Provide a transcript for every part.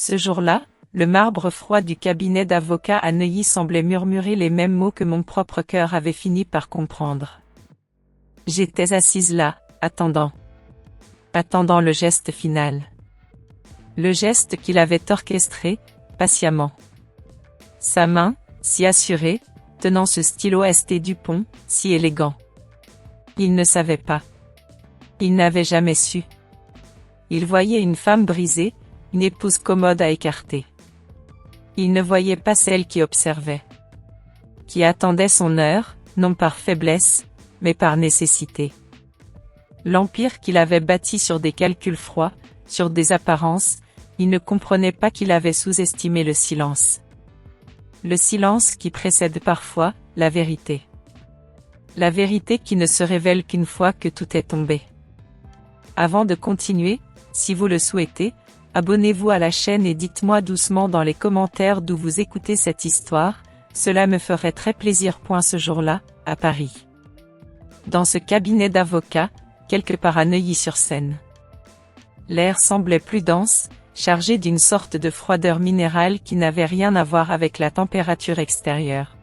Ce jour-là, le marbre froid du cabinet d'avocat à Neuilly semblait murmurer les mêmes mots que mon propre cœur avait fini par comprendre. J'étais assise là, attendant le geste final. Le geste qu'il avait orchestré, patiemment. Sa main, si assurée, tenant ce stylo St. Dupont, si élégant. Il ne savait pas. Il n'avait jamais su. Il voyait une femme brisée, une épouse commode à écarter. Il ne voyait pas celle qui observait. Qui attendait son heure, non par faiblesse, mais par nécessité. L'empire qu'il avait bâti sur des calculs froids, sur des apparences, il ne comprenait pas qu'il avait sous-estimé le silence. Le silence qui précède parfois la vérité. La vérité qui ne se révèle qu'une fois que tout est tombé. Avant de continuer, si vous le souhaitez, abonnez-vous à la chaîne et dites-moi doucement dans les commentaires d'où vous écoutez cette histoire, cela me ferait très plaisir. Ce jour-là, à Paris. Dans ce cabinet d'avocat, quelque part à Neuilly-sur-Seine. L'air semblait plus dense, chargé d'une sorte de froideur minérale qui n'avait rien à voir avec la température extérieure.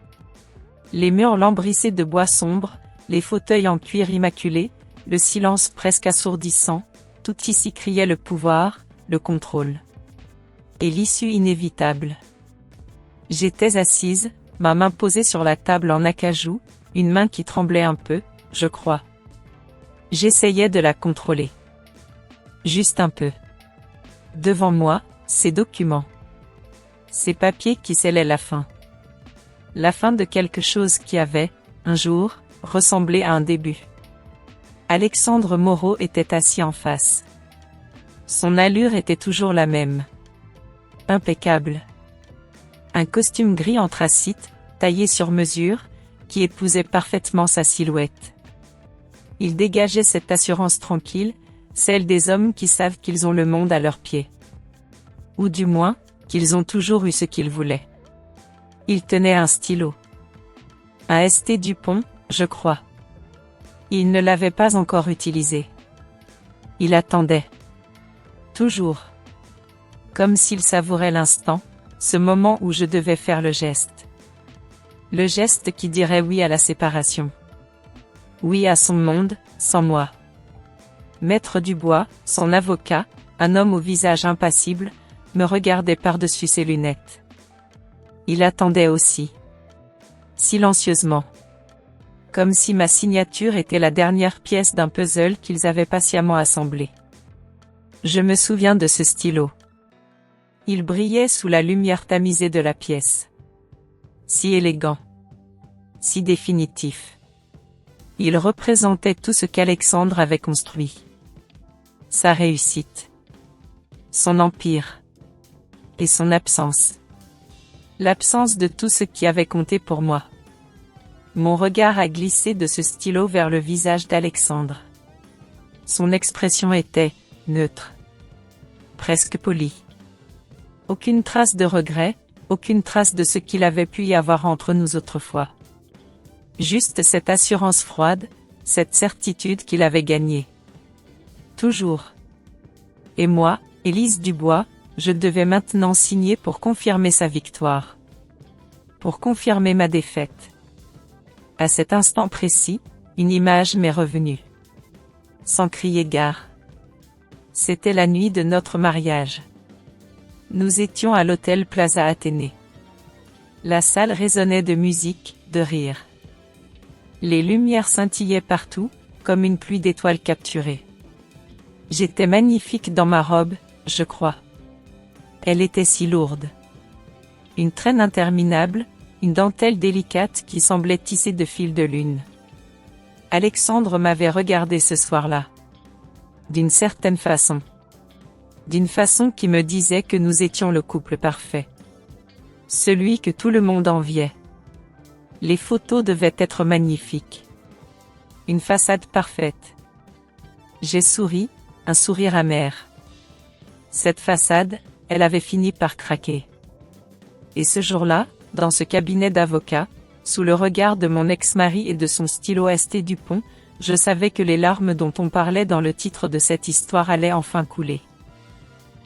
Les murs lambrissés de bois sombre, les fauteuils en cuir immaculé, le silence presque assourdissant, tout ici criait le pouvoir, le contrôle. Et l'issue inévitable. J'étais assise, ma main posée sur la table en acajou, une main qui tremblait un peu, je crois. J'essayais de la contrôler. Juste un peu. Devant moi, ces documents. Ces papiers qui scellaient la fin. La fin de quelque chose qui avait, un jour, ressemblé à un début. Alexandre Moreau était assis en face. Son allure était toujours la même. Impeccable. Un costume gris anthracite, taillé sur mesure, qui épousait parfaitement sa silhouette. Il dégageait cette assurance tranquille, celle des hommes qui savent qu'ils ont le monde à leurs pieds. Ou du moins, qu'ils ont toujours eu ce qu'ils voulaient. Il tenait un stylo. Un St. Dupont, je crois. Il ne l'avait pas encore utilisé. Il attendait. Toujours. Comme s'il savourait l'instant, ce moment où je devais faire le geste. Le geste qui dirait oui à la séparation. Oui à son monde, sans moi. Maître Dubois, son avocat, un homme au visage impassible, me regardait par-dessus ses lunettes. Il attendait aussi. Silencieusement. Comme si ma signature était la dernière pièce d'un puzzle qu'ils avaient patiemment assemblé. Je me souviens de ce stylo. Il brillait sous la lumière tamisée de la pièce. Si élégant. Si définitif. Il représentait tout ce qu'Alexandre avait construit. Sa réussite. Son empire. Et son absence. L'absence de tout ce qui avait compté pour moi. Mon regard a glissé de ce stylo vers le visage d'Alexandre. Son expression était neutre. Presque polie. Aucune trace de regret, aucune trace de ce qu'il avait pu y avoir entre nous autrefois. Juste cette assurance froide, cette certitude qu'il avait gagné. Toujours. Et moi, Élise Dubois, je devais maintenant signer pour confirmer sa victoire. Pour confirmer ma défaite. À cet instant précis, une image m'est revenue. Sans crier gare. C'était la nuit de notre mariage. Nous étions à l'hôtel Plaza Athénée. La salle résonnait de musique, de rire. Les lumières scintillaient partout, comme une pluie d'étoiles capturées. J'étais magnifique dans ma robe, je crois. Elle était si lourde. Une traîne interminable, une dentelle délicate qui semblait tissée de fils de lune. Alexandre m'avait regardé ce soir-là. D'une certaine façon. D'une façon qui me disait que nous étions le couple parfait. Celui que tout le monde enviait. Les photos devaient être magnifiques. Une façade parfaite. J'ai souri, un sourire amer. Cette façade, elle avait fini par craquer. Et ce jour-là, dans ce cabinet d'avocat, sous le regard de mon ex-mari et de son stylo St. Dupont, je savais que les larmes dont on parlait dans le titre de cette histoire allaient enfin couler.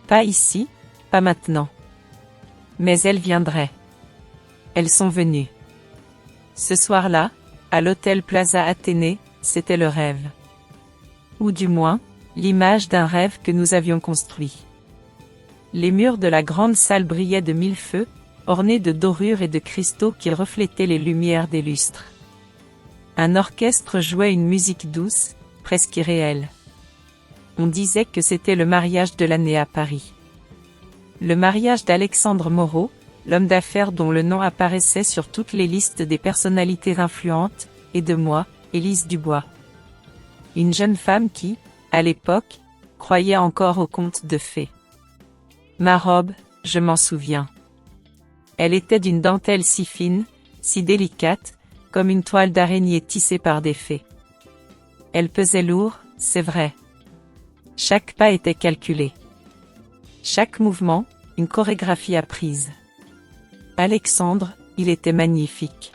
Pas ici, Pas maintenant. Mais elles viendraient. Elles sont venues. Ce soir-là, à l'hôtel Plaza Athénée, c'était le rêve. Ou du moins, l'image d'un rêve que nous avions construit. Les murs de la grande salle brillaient de mille feux, ornés de dorures et de cristaux qui reflétaient les lumières des lustres. Un orchestre jouait une musique douce, presque irréelle. On disait que c'était le mariage de l'année à Paris. Le mariage d'Alexandre Moreau, l'homme d'affaires dont le nom apparaissait sur toutes les listes des personnalités influentes, et de moi, Élise Dubois. Une jeune femme qui, à l'époque, croyait encore aux contes de fées. Ma robe, je m'en souviens. Elle était d'une dentelle si fine, si délicate, comme une toile d'araignée tissée par des fées. Elle pesait lourd, c'est vrai. Chaque pas était calculé. Chaque mouvement, une chorégraphie apprise. Alexandre, il était magnifique.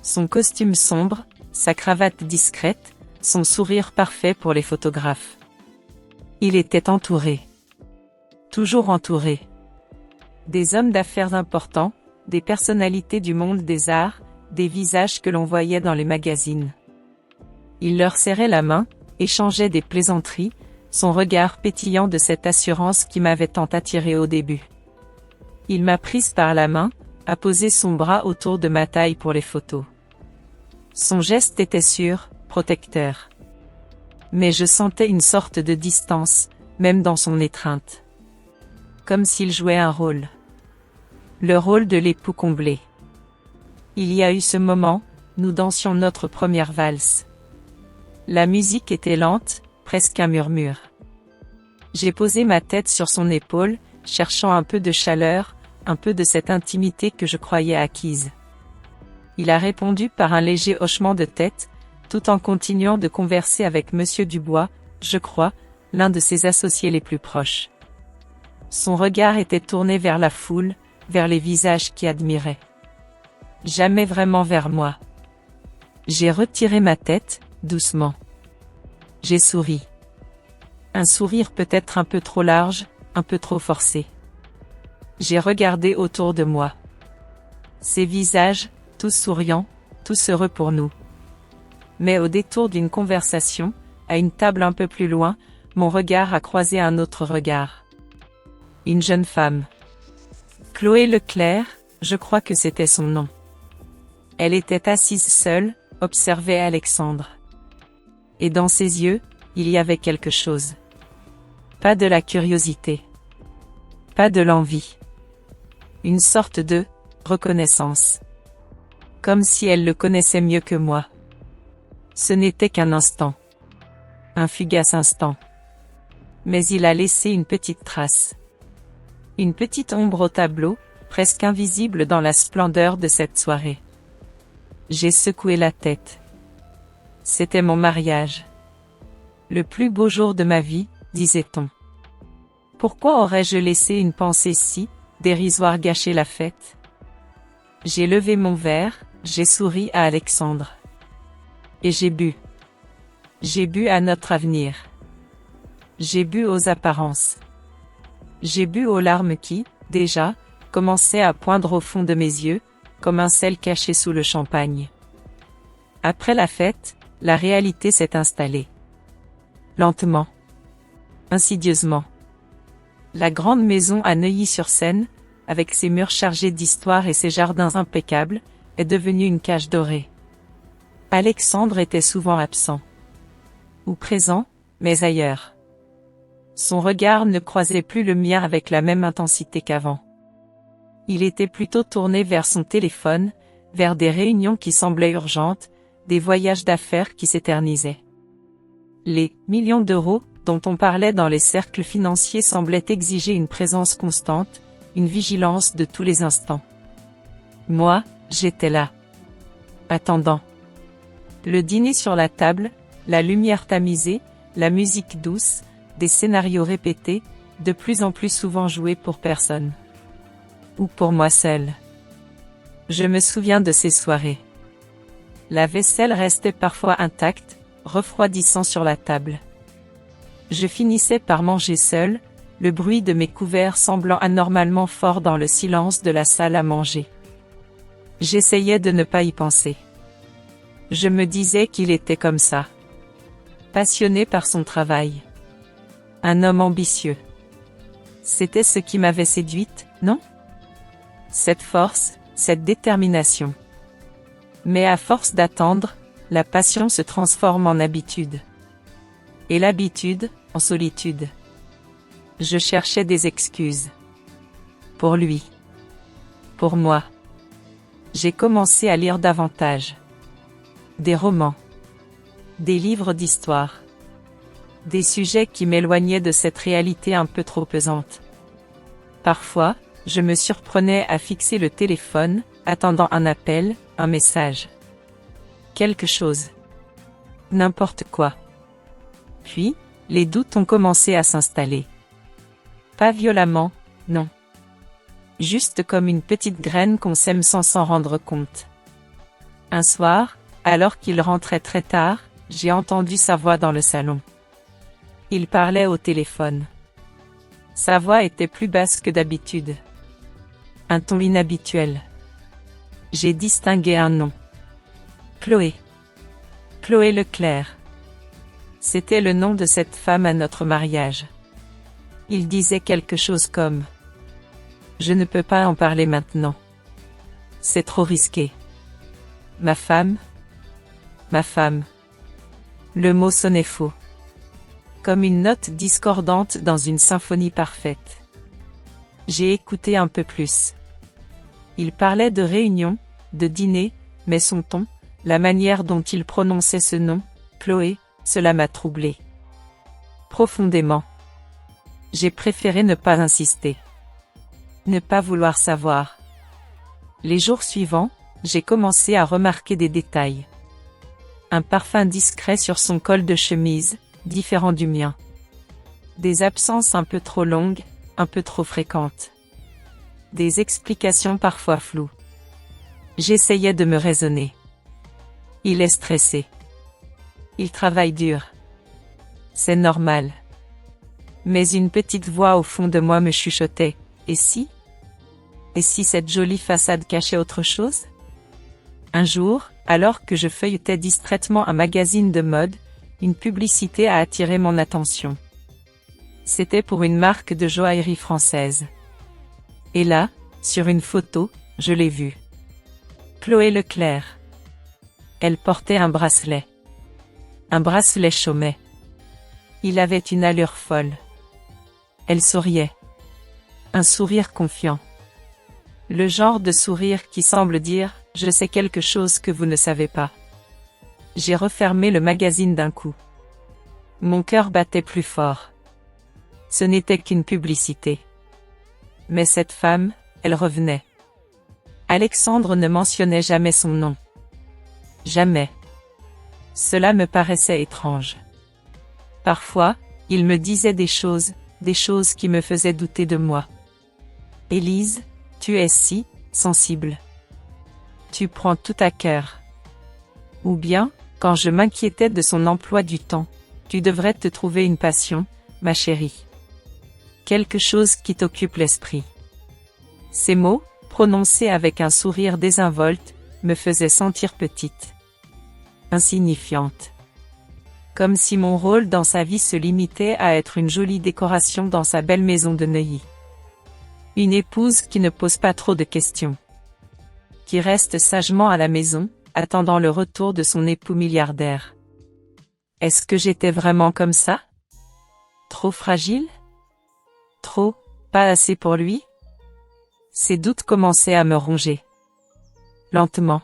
Son costume sombre, sa cravate discrète, son sourire parfait pour les photographes. Il était entouré. Toujours entouré. Des hommes d'affaires importants, des personnalités du monde des arts, des visages que l'on voyait dans les magazines. Il leur serrait la main, échangeait des plaisanteries, son regard pétillant de cette assurance qui m'avait tant attiré au début. Il m'a prise par la main, a posé son bras autour de ma taille pour les photos. Son geste était sûr, protecteur. Mais je sentais une sorte de distance, même dans son étreinte. Comme s'il jouait un rôle. Le rôle de l'époux comblé. Il y a eu ce moment, nous dansions notre première valse. La musique était lente, presque un murmure. J'ai posé ma tête sur son épaule, cherchant un peu de chaleur, un peu de cette intimité que je croyais acquise. Il a répondu par un léger hochement de tête, tout en continuant de converser avec Monsieur Dubois, je crois, l'un de ses associés les plus proches. Son regard était tourné vers la foule, vers les visages qui admiraient. Jamais vraiment vers moi. J'ai retiré ma tête, doucement. J'ai souri. Un sourire peut-être un peu trop large, un peu trop forcé. J'ai regardé autour de moi. Ces visages, tous souriants, tous heureux pour nous. Mais au détour d'une conversation, à une table un peu plus loin, mon regard a croisé un autre regard. Une jeune femme. Chloé Leclerc, je crois que c'était son nom. Elle était assise seule, observait Alexandre. Et dans ses yeux, il y avait quelque chose. Pas de la curiosité. Pas de l'envie. Une sorte de reconnaissance. Comme si elle le connaissait mieux que moi. Ce n'était qu'un instant. Un fugace instant. Mais il a laissé une petite trace. Une petite ombre au tableau, presque invisible dans la splendeur de cette soirée. J'ai secoué la tête. C'était mon mariage. Le plus beau jour de ma vie, disait-on. Pourquoi aurais-je laissé une pensée si dérisoire gâcher la fête? J'ai levé mon verre, j'ai souri à Alexandre. Et j'ai bu. J'ai bu à notre avenir. J'ai bu aux apparences. J'ai bu aux larmes qui, déjà, commençaient à poindre au fond de mes yeux, comme un sel caché sous le champagne. Après la fête, la réalité s'est installée. Lentement. Insidieusement. La grande maison à Neuilly-sur-Seine, avec ses murs chargés d'histoire et ses jardins impeccables, est devenue une cage dorée. Alexandre était souvent absent. Ou présent, mais ailleurs. Son regard ne croisait plus le mien avec la même intensité qu'avant. Il était plutôt tourné vers son téléphone, vers des réunions qui semblaient urgentes, des voyages d'affaires qui s'éternisaient. Les millions d'euros dont on parlait dans les cercles financiers semblaient exiger une présence constante, une vigilance de tous les instants. Moi, j'étais là. Attendant. Le dîner sur la table, la lumière tamisée, la musique douce, des scénarios répétés, de plus en plus souvent joués pour personne. Ou pour moi seul. Je me souviens de ces soirées. La vaisselle restait parfois intacte, refroidissant sur la table. Je finissais par manger seul, le bruit de mes couverts semblant anormalement fort dans le silence de la salle à manger. J'essayais de ne pas y penser. Je me disais qu'il était comme ça. Passionné par son travail. Un homme ambitieux. C'était ce qui m'avait séduite, non? Cette force, cette détermination. Mais à force d'attendre, la passion se transforme en habitude. Et l'habitude, en solitude. Je cherchais des excuses. Pour lui. Pour moi. J'ai commencé à lire davantage. Des romans. Des livres d'histoire. Des sujets qui m'éloignaient de cette réalité un peu trop pesante. Parfois, je me surprenais à fixer le téléphone, attendant un appel, un message. Quelque chose. N'importe quoi. Puis, les doutes ont commencé à s'installer. Pas violemment, non. Juste comme une petite graine qu'on sème sans s'en rendre compte. Un soir, alors qu'il rentrait très tard, j'ai entendu sa voix dans le salon. Il parlait au téléphone. Sa voix était plus basse que d'habitude. Un ton inhabituel. J'ai distingué un nom. Chloé. Chloé Leclerc. C'était le nom de cette femme à notre mariage. Il disait quelque chose comme « Je ne peux pas en parler maintenant. C'est trop risqué. » Ma femme. Ma femme. Le mot sonnait faux. Comme une note discordante dans une symphonie parfaite. J'ai écouté un peu plus. Il parlait de réunion, de dîner, mais son ton, la manière dont il prononçait ce nom, Chloé, cela m'a troublé. Profondément. J'ai préféré ne pas insister. Ne pas vouloir savoir. Les jours suivants, j'ai commencé à remarquer des détails. Un parfum discret sur son col de chemise, différent du mien. Des absences un peu trop longues, un peu trop fréquentes. Des explications parfois floues. J'essayais de me raisonner. Il est stressé. Il travaille dur. C'est normal. Mais une petite voix au fond de moi me chuchotait. Et si? Et si cette jolie façade cachait autre chose? Un jour, alors que je feuilletais distraitement un magazine de mode, une publicité a attiré mon attention. C'était pour une marque de joaillerie française. Et là, sur une photo, je l'ai vue. Chloé Leclerc. Elle portait un bracelet. Un bracelet chômait. Il avait une allure folle. Elle souriait. Un sourire confiant. Le genre de sourire qui semble dire « Je sais quelque chose que vous ne savez pas ». J'ai refermé le magazine d'un coup. Mon cœur battait plus fort. Ce n'était qu'une publicité. Mais cette femme, elle revenait. Alexandre ne mentionnait jamais son nom. Jamais. Cela me paraissait étrange. Parfois, il me disait des choses qui me faisaient douter de moi. Élise, tu es si sensible. Tu prends tout à cœur. Ou bien, quand je m'inquiétais de son emploi du temps, tu devrais te trouver une passion, ma chérie. Quelque chose qui t'occupe l'esprit. Ces mots, prononcés avec un sourire désinvolte, me faisaient sentir petite. Insignifiante. Comme si mon rôle dans sa vie se limitait à être une jolie décoration dans sa belle maison de Neuilly. Une épouse qui ne pose pas trop de questions. Qui reste sagement à la maison, attendant le retour de son époux milliardaire. Est-ce que j'étais vraiment comme ça? Trop fragile? Trop, pas assez pour lui? Ces doutes commençaient à me ronger. Lentement.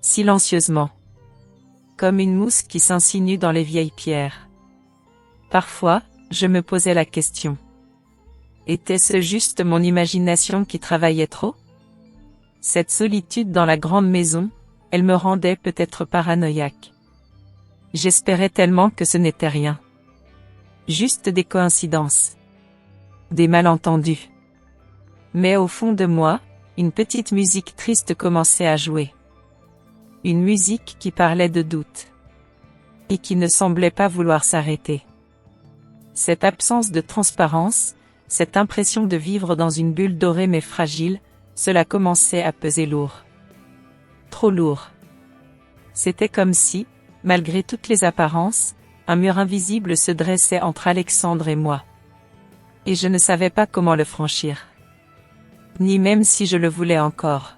Silencieusement. Comme une mousse qui s'insinue dans les vieilles pierres. Parfois, je me posais la question. Était-ce juste mon imagination qui travaillait trop? Cette solitude dans la grande maison, elle me rendait peut-être paranoïaque. J'espérais tellement que ce n'était rien. Juste des coïncidences. Des malentendus. Mais au fond de moi, une petite musique triste commençait à jouer. Une musique qui parlait de doute. Et qui ne semblait pas vouloir s'arrêter. Cette absence de transparence, cette impression de vivre dans une bulle dorée mais fragile, cela commençait à peser lourd. Trop lourd. C'était comme si, malgré toutes les apparences, un mur invisible se dressait entre Alexandre et moi. Et je ne savais pas comment le franchir. Ni même si je le voulais encore.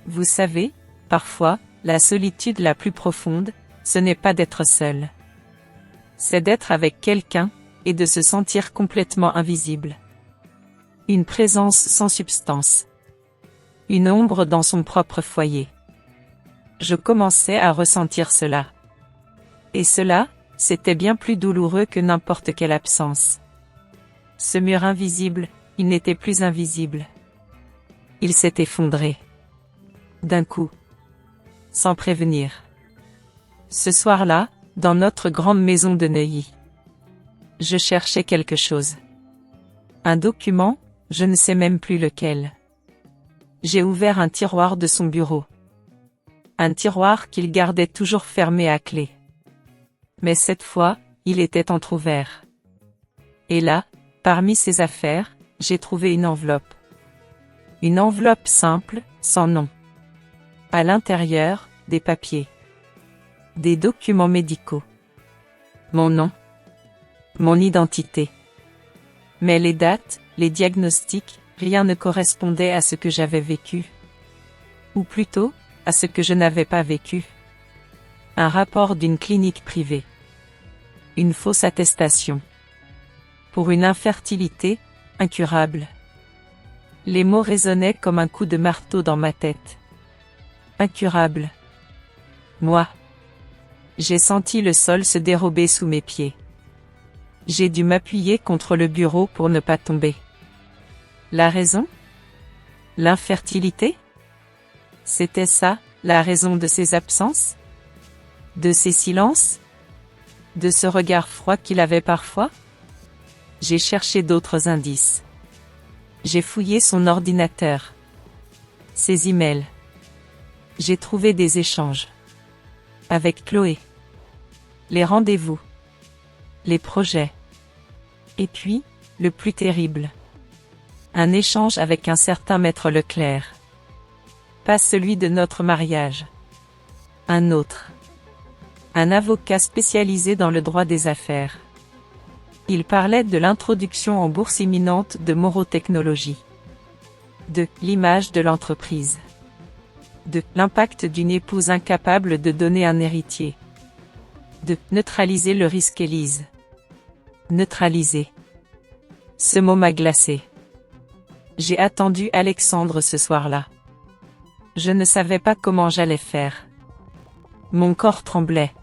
Vous savez, parfois, la solitude la plus profonde, ce n'est pas d'être seul. C'est d'être avec quelqu'un, et de se sentir complètement invisible. Une présence sans substance. Une ombre dans son propre foyer. Je commençais à ressentir cela. Et cela, c'était bien plus douloureux que n'importe quelle absence. Ce mur invisible, il n'était plus invisible. Il s'est effondré. D'un coup. Sans prévenir. Ce soir-là, dans notre grande maison de Neuilly. Je cherchais quelque chose. Un document, je ne sais même plus lequel. J'ai ouvert un tiroir de son bureau. Un tiroir qu'il gardait toujours fermé à clé. Mais cette fois, il était entrouvert. Et là, parmi ses affaires, j'ai trouvé une enveloppe. Une enveloppe simple, sans nom. À l'intérieur, des papiers. Des documents médicaux. Mon nom. Mon identité. Mais les dates, les diagnostics, rien ne correspondait à ce que j'avais vécu. Ou plutôt, à ce que je n'avais pas vécu. Un rapport d'une clinique privée. Une fausse attestation. Pour une infertilité, incurable. Les mots résonnaient comme un coup de marteau dans ma tête. Incurable. Moi. J'ai senti le sol se dérober sous mes pieds. J'ai dû m'appuyer contre le bureau pour ne pas tomber. La raison? L'infertilité? C'était ça, la raison de ces absences? De ces silences? De ce regard froid qu'il avait parfois? J'ai cherché d'autres indices. J'ai fouillé son ordinateur. Ses emails. J'ai trouvé des échanges. Avec Chloé. Les rendez-vous. Les projets. Et puis, le plus terrible. Un échange avec un certain maître Leclerc. Pas celui de notre mariage. Un autre. Un avocat spécialisé dans le droit des affaires. Il parlait de l'introduction en bourse imminente de Moreau Technologies. De l'image de l'entreprise. De l'impact d'une épouse incapable de donner un héritier. De neutraliser le risque Élise. Neutraliser. Ce mot m'a glacé. J'ai attendu Alexandre ce soir-là. Je ne savais pas comment j'allais faire. Mon corps tremblait.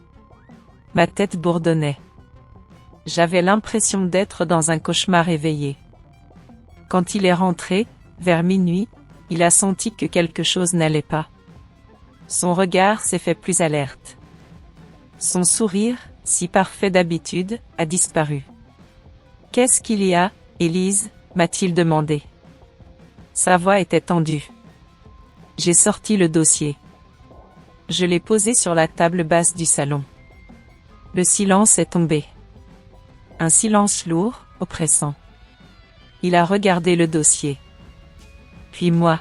Ma tête bourdonnait. J'avais l'impression d'être dans un cauchemar éveillé. Quand il est rentré, vers minuit, il a senti que quelque chose n'allait pas. Son regard s'est fait plus alerte. Son sourire, si parfait d'habitude, a disparu. « Qu'est-ce qu'il y a, Élise ?» m'a-t-il demandé. Sa voix était tendue. J'ai sorti le dossier. Je l'ai posé sur la table basse du salon. Le silence est tombé. Un silence lourd, oppressant. Il a regardé le dossier. Puis moi.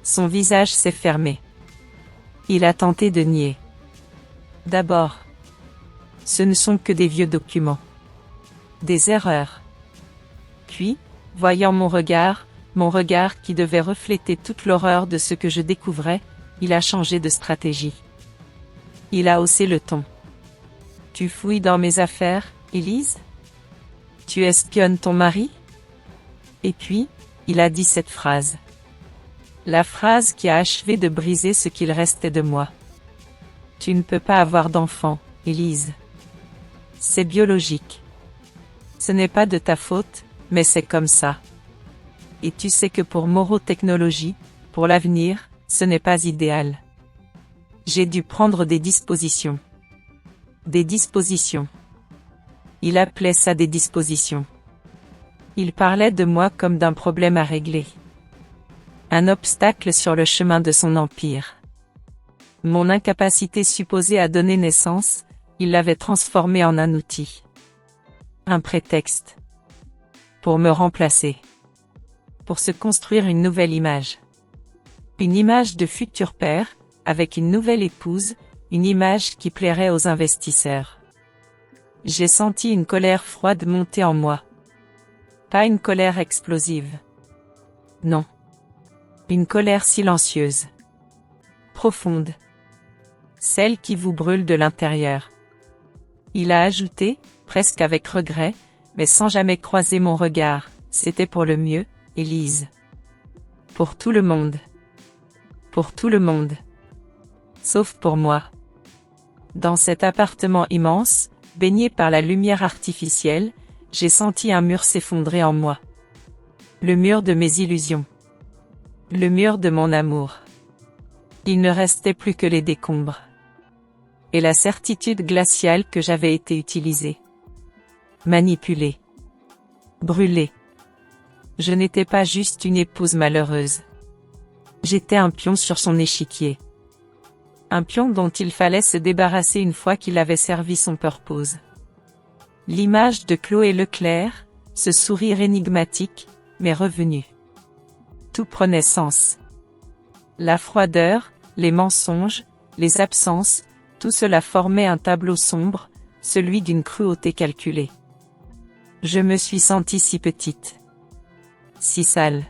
Son visage s'est fermé. Il a tenté de nier. D'abord. Ce ne sont que des vieux documents. Des erreurs. Puis, voyant mon regard qui devait refléter toute l'horreur de ce que je découvrais, il a changé de stratégie. Il a haussé le ton. Tu fouilles dans mes affaires, Élise? Tu espionnes ton mari? Et puis, il a dit cette phrase. La phrase qui a achevé de briser ce qu'il restait de moi. Tu ne peux pas avoir d'enfant, Élise. C'est biologique. Ce n'est pas de ta faute, mais c'est comme ça. Et tu sais que pour Moreau Technologies, pour l'avenir, ce n'est pas idéal. J'ai dû prendre des dispositions. Des dispositions. Il appelait ça des dispositions. Il parlait de moi comme d'un problème à régler. Un obstacle sur le chemin de son empire. Mon incapacité supposée à donner naissance, il l'avait transformée en un outil. Un prétexte. Pour me remplacer. Pour se construire une nouvelle image. Une image de futur père, avec une nouvelle épouse, une image qui plairait aux investisseurs. J'ai senti une colère froide monter en moi. Pas une colère explosive. Non. Une colère silencieuse. Profonde. Celle qui vous brûle de l'intérieur. Il a ajouté, presque avec regret, mais sans jamais croiser mon regard, c'était pour le mieux, Élise. Pour tout le monde. Pour tout le monde. Sauf pour moi. Dans cet appartement immense, baigné par la lumière artificielle, j'ai senti un mur s'effondrer en moi. Le mur de mes illusions. Le mur de mon amour. Il ne restait plus que les décombres. Et la certitude glaciale que j'avais été utilisée. Manipulée. Brûlée. Je n'étais pas juste une épouse malheureuse. J'étais un pion sur son échiquier. Un pion dont il fallait se débarrasser une fois qu'il avait servi son purpose. L'image de Chloé Leclerc, ce sourire énigmatique, m'est revenue. Tout prenait sens. La froideur, les mensonges, les absences, tout cela formait un tableau sombre, celui d'une cruauté calculée. Je me suis sentie si petite. Si sale.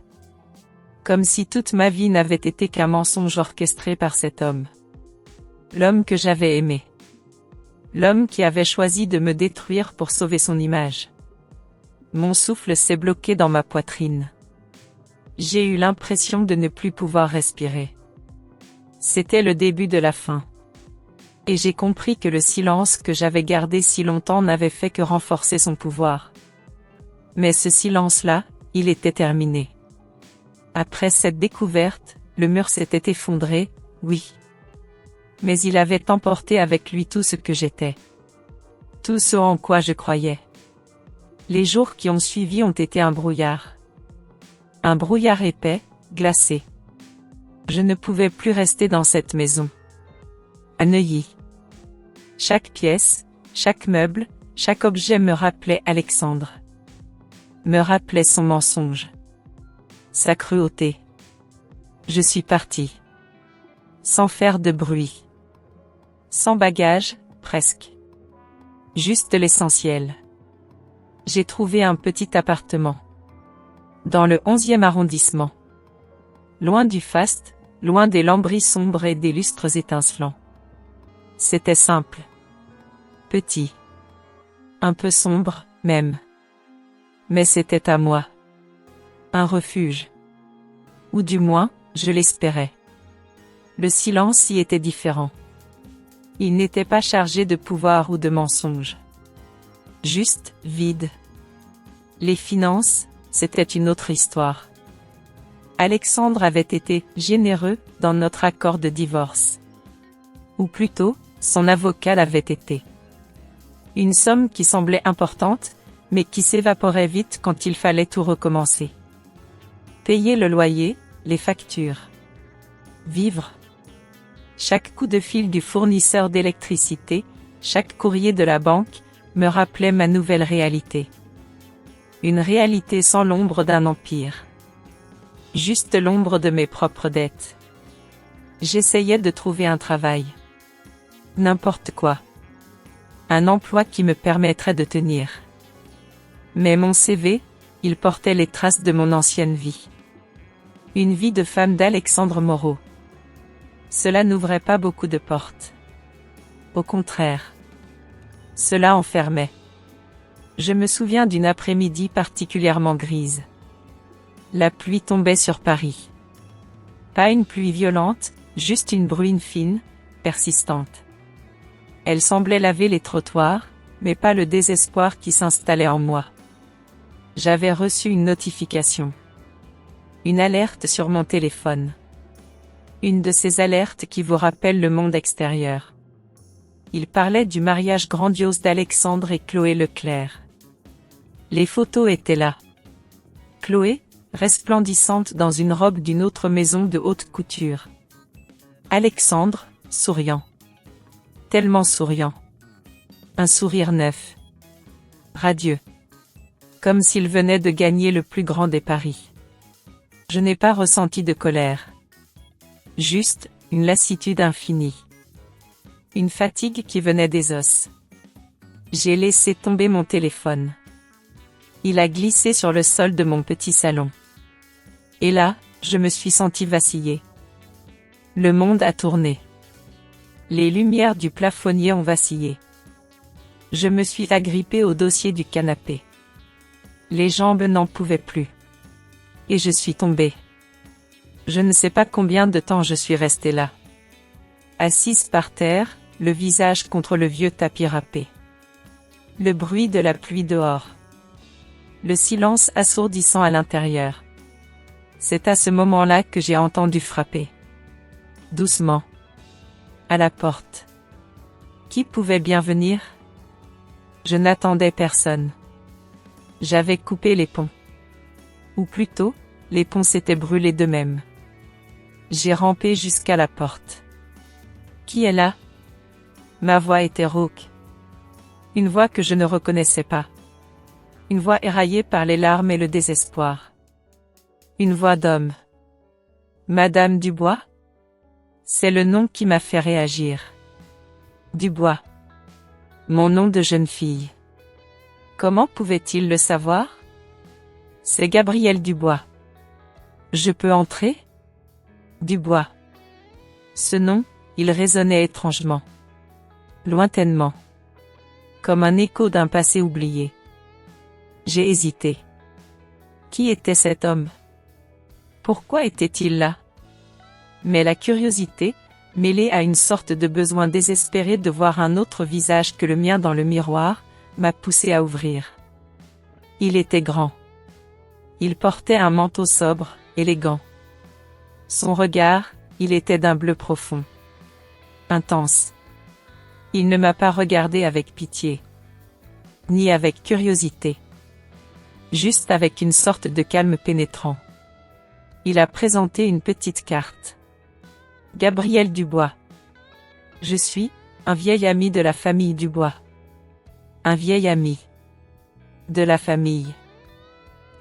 Comme si toute ma vie n'avait été qu'un mensonge orchestré par cet homme. L'homme que j'avais aimé. L'homme qui avait choisi de me détruire pour sauver son image. Mon souffle s'est bloqué dans ma poitrine. J'ai eu l'impression de ne plus pouvoir respirer. C'était le début de la fin. Et j'ai compris que le silence que j'avais gardé si longtemps n'avait fait que renforcer son pouvoir. Mais ce silence-là, il était terminé. Après cette découverte, le mur s'était effondré, oui. Mais il avait emporté avec lui tout ce que j'étais. Tout ce en quoi je croyais. Les jours qui ont suivi ont été un brouillard. Un brouillard épais, glacé. Je ne pouvais plus rester dans cette maison. À Neuilly. Chaque pièce, chaque meuble, chaque objet me rappelait Alexandre. Me rappelait son mensonge. Sa cruauté. Je suis partie. Sans faire de bruit. Sans bagage, presque. Juste l'essentiel. J'ai trouvé un petit appartement. Dans le 11e arrondissement. Loin du faste, loin des lambris sombres et des lustres étincelants. C'était simple. Petit. Un peu sombre, même. Mais c'était à moi. Un refuge. Ou du moins, je l'espérais. Le silence y était différent. Il n'était pas chargé de pouvoir ou de mensonges. Juste, vide. Les finances, c'était une autre histoire. Alexandre avait été généreux dans notre accord de divorce. Ou plutôt, son avocat l'avait été. Une somme qui semblait importante, mais qui s'évaporait vite quand il fallait tout recommencer. Payer le loyer, les factures. Vivre. Chaque coup de fil du fournisseur d'électricité, chaque courrier de la banque, me rappelait ma nouvelle réalité. Une réalité sans l'ombre d'un empire. Juste l'ombre de mes propres dettes. J'essayais de trouver un travail. N'importe quoi. Un emploi qui me permettrait de tenir. Mais mon CV, il portait les traces de mon ancienne vie. Une vie de femme d'Alexandre Moreau. Cela n'ouvrait pas beaucoup de portes. Au contraire. Cela enfermait. Je me souviens d'une après-midi particulièrement grise. La pluie tombait sur Paris. Pas une pluie violente, juste une bruine fine, persistante. Elle semblait laver les trottoirs, mais pas le désespoir qui s'installait en moi. J'avais reçu une notification. Une alerte sur mon téléphone. Une de ces alertes qui vous rappellent le monde extérieur. Il parlait du mariage grandiose d'Alexandre et Chloé Leclerc. Les photos étaient là. Chloé, resplendissante dans une robe d'une autre maison de haute couture. Alexandre, souriant. Tellement souriant. Un sourire neuf. radieux. Comme s'il venait de gagner le plus grand des paris. Je n'ai pas ressenti de colère. Juste, une lassitude infinie. Une fatigue qui venait des os. J'ai laissé tomber mon téléphone. Il a glissé sur le sol de mon petit salon. Et là, je me suis senti vaciller. Le monde a tourné. Les lumières du plafonnier ont vacillé. Je me suis agrippé au dossier du canapé. Les jambes n'en pouvaient plus. Et je suis tombé. Je ne sais pas combien de temps je suis resté là. Assise par terre, le visage contre le vieux tapis râpé. Le bruit de la pluie dehors. Le silence assourdissant à l'intérieur. C'est à ce moment-là que j'ai entendu frapper. Doucement. À la porte. Qui pouvait bien venir? Je n'attendais personne. J'avais coupé les ponts. Ou plutôt, les ponts s'étaient brûlés d'eux-mêmes. J'ai rampé jusqu'à la porte. Qui est là? Ma voix était rauque. Une voix que je ne reconnaissais pas. Une voix éraillée par les larmes et le désespoir. Une voix d'homme. Madame Dubois? C'est le nom qui m'a fait réagir. Dubois. Mon nom de jeune fille. Comment pouvait-il le savoir? C'est Gabrielle Dubois. Je peux entrer? Dubois. Ce nom, il résonnait étrangement. Lointainement. Comme un écho d'un passé oublié. J'ai hésité. Qui était cet homme? Pourquoi était-il là? Mais la curiosité, mêlée à une sorte de besoin désespéré de voir un autre visage que le mien dans le miroir, m'a poussé à ouvrir. Il était grand. Il portait un manteau sobre, élégant. Son regard, il était d'un bleu profond. Intense. Il ne m'a pas regardé avec pitié. Ni avec curiosité. Juste avec une sorte de calme pénétrant. Il a présenté une petite carte. Gabrielle Dubois. Je suis un vieil ami de la famille Dubois. Un vieil ami. De la famille.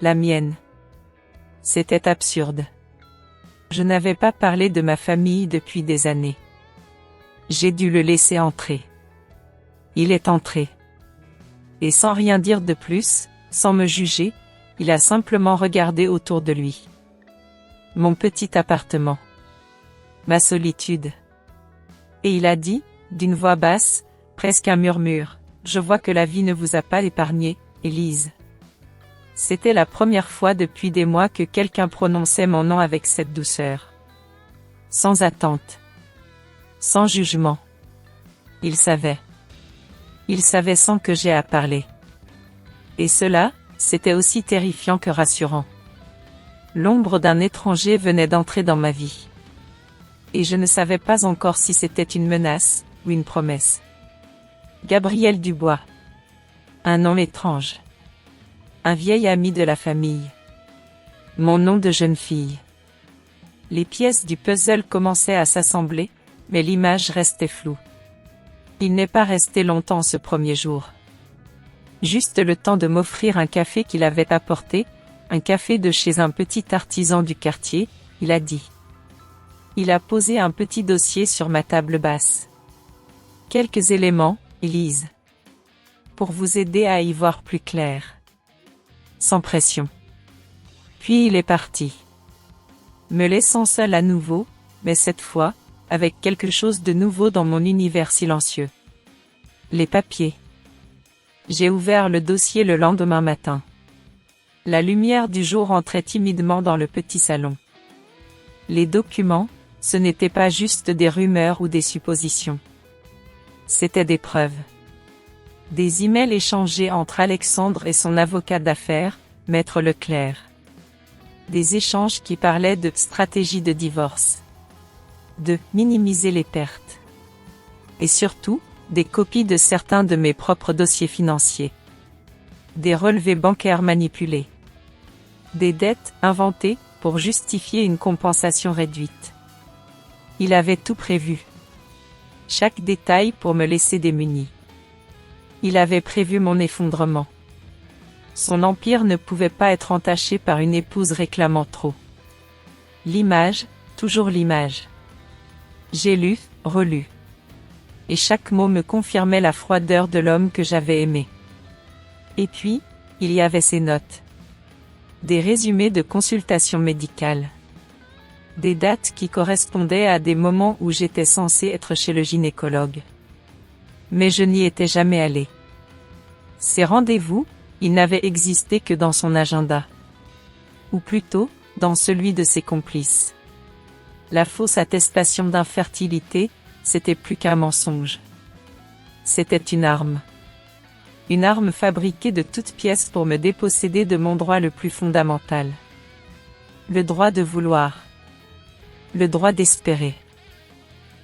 La mienne. C'était absurde. Je n'avais pas parlé de ma famille depuis des années. J'ai dû le laisser entrer. Il est entré. Et sans rien dire de plus, sans me juger, il a simplement regardé autour de lui. Mon petit appartement. Ma solitude. Et il a dit, d'une voix basse, presque un murmure, « Je vois que la vie ne vous a pas épargné, Élise. » C'était la première fois depuis des mois que quelqu'un prononçait mon nom avec cette douceur. Sans attente. Sans jugement. Il savait. Il savait sans que j'aie à parler. Et cela, c'était aussi terrifiant que rassurant. L'ombre d'un étranger venait d'entrer dans ma vie. Et je ne savais pas encore si c'était une menace, ou une promesse. Gabrielle Dubois. Un nom étrange. Un vieil ami de la famille. Mon nom de jeune fille. Les pièces du puzzle commençaient à s'assembler, mais l'image restait floue. Il n'est pas resté longtemps ce premier jour. Juste le temps de m'offrir un café qu'il avait apporté, un café de chez un petit artisan du quartier, il a dit. Il a posé un petit dossier sur ma table basse. Quelques éléments, Élise. Pour vous aider à y voir plus clair. Sans pression. Puis il est parti. Me laissant seul à nouveau, mais cette fois, avec quelque chose de nouveau dans mon univers silencieux. Les papiers. J'ai ouvert le dossier le lendemain matin. La lumière du jour entrait timidement dans le petit salon. Les documents, ce n'étaient pas juste des rumeurs ou des suppositions. C'étaient des preuves. Des emails échangés entre Alexandre et son avocat d'affaires, Maître Leclerc. Des échanges qui parlaient de stratégie de divorce. De minimiser les pertes. Et surtout, des copies de certains de mes propres dossiers financiers. Des relevés bancaires manipulés. Des dettes inventées pour justifier une compensation réduite. Il avait tout prévu. Chaque détail pour me laisser démunie. Il avait prévu mon effondrement. Son empire ne pouvait pas être entaché par une épouse réclamant trop. L'image, toujours l'image. J'ai lu, relu. Et chaque mot me confirmait la froideur de l'homme que j'avais aimé. Et puis, il y avait ces notes. Des résumés de consultations médicales. Des dates qui correspondaient à des moments où j'étais censé être chez le gynécologue. Mais je n'y étais jamais allé. Ces rendez-vous, ils n'avaient existé que dans son agenda. Ou plutôt, dans celui de ses complices. La fausse attestation d'infertilité, c'était plus qu'un mensonge. C'était une arme. Une arme fabriquée de toutes pièces pour me déposséder de mon droit le plus fondamental. Le droit de vouloir. Le droit d'espérer.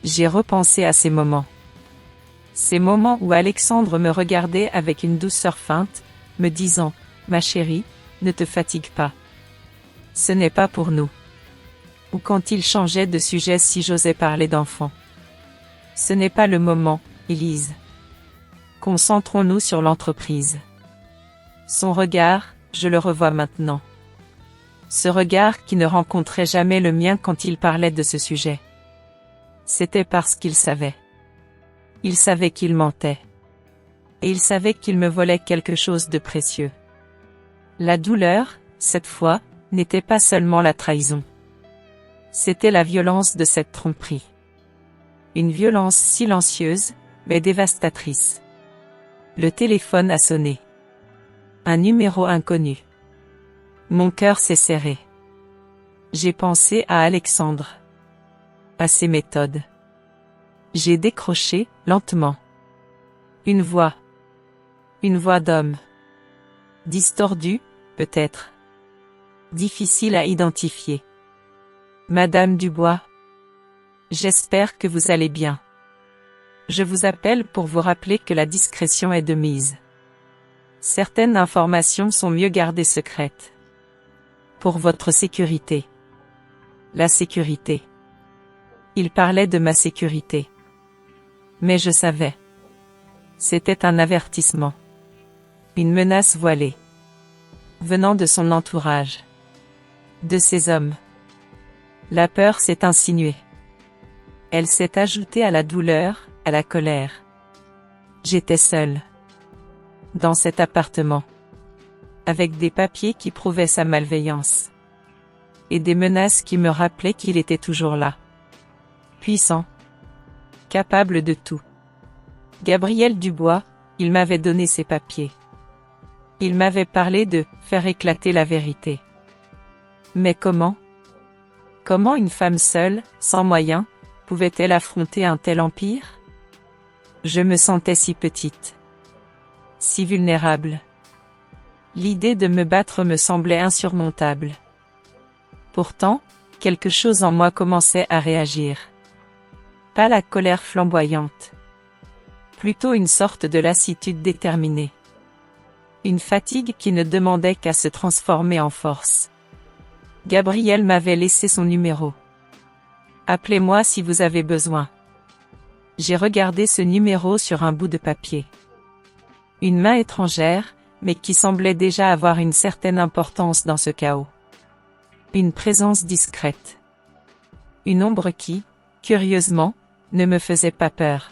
J'ai repensé à ces moments. Ces moments où Alexandre me regardait avec une douceur feinte, me disant « Ma chérie, ne te fatigue pas. Ce n'est pas pour nous. » Ou quand il changeait de sujet si j'osais parler d'enfants. « Ce n'est pas le moment, Élise. Concentrons-nous sur l'entreprise. » Son regard, je le revois maintenant. Ce regard qui ne rencontrait jamais le mien quand il parlait de ce sujet. C'était parce qu'il savait. Il savait qu'il mentait. Et il savait qu'il me volait quelque chose de précieux. La douleur, cette fois, n'était pas seulement la trahison. C'était la violence de cette tromperie. Une violence silencieuse, mais dévastatrice. Le téléphone a sonné. Un numéro inconnu. Mon cœur s'est serré. J'ai pensé à Alexandre. À ses méthodes. J'ai décroché, lentement. Une voix. Une voix d'homme. Distordue, peut-être. Difficile à identifier. Madame Dubois. J'espère que vous allez bien. Je vous appelle pour vous rappeler que la discrétion est de mise. Certaines informations sont mieux gardées secrètes. Pour votre sécurité. La sécurité. Il parlait de ma sécurité. Mais je savais. C'était un avertissement. Une menace voilée. Venant de son entourage. De ses hommes. La peur s'est insinuée. Elle s'est ajoutée à la douleur, à la colère. J'étais seule. Dans cet appartement. Avec des papiers qui prouvaient sa malveillance. Et des menaces qui me rappelaient qu'il était toujours là. Puissant. Capable de tout. Gabriel Dubois, il m'avait donné ses papiers. Il m'avait parlé de « faire éclater la vérité ». Mais comment? Comment une femme seule, sans moyens, pouvait-elle affronter un tel empire? Je me sentais si petite. Si vulnérable. L'idée de me battre me semblait insurmontable. Pourtant, quelque chose en moi commençait à réagir. Pas la colère flamboyante. Plutôt une sorte de lassitude déterminée. Une fatigue qui ne demandait qu'à se transformer en force. Gabriel m'avait laissé son numéro. Appelez-moi si vous avez besoin. J'ai regardé ce numéro sur un bout de papier. Une main étrangère, mais qui semblait déjà avoir une certaine importance dans ce chaos. Une présence discrète. Une ombre qui, curieusement, ne me faisait pas peur.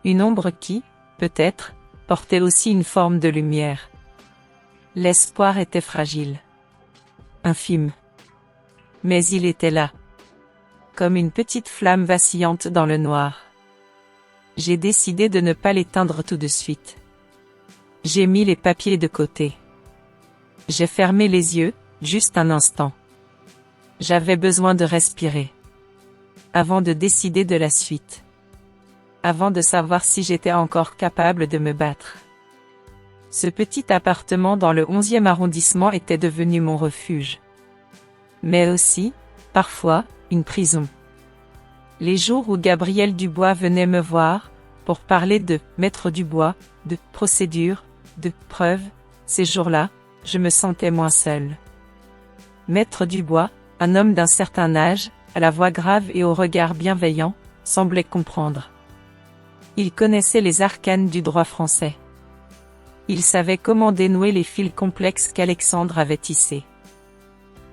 Une ombre qui, peut-être, portait aussi une forme de lumière. L'espoir était fragile. Infime. Mais il était là. Comme une petite flamme vacillante dans le noir. J'ai décidé de ne pas l'éteindre tout de suite. J'ai mis les papiers de côté. J'ai fermé les yeux, juste un instant. J'avais besoin de respirer. Avant de décider de la suite. Avant de savoir si j'étais encore capable de me battre. Ce petit appartement dans le 11e arrondissement était devenu mon refuge. Mais aussi, parfois, une prison. Les jours où Gabriel Dubois venait me voir, pour parler de « Maître Dubois », de « procédure », de « preuve », ces jours-là, je me sentais moins seule. Maître Dubois, un homme d'un certain âge, à la voix grave et au regard bienveillant, semblait comprendre. Il connaissait les arcanes du droit français. Il savait comment dénouer les fils complexes qu'Alexandre avait tissés.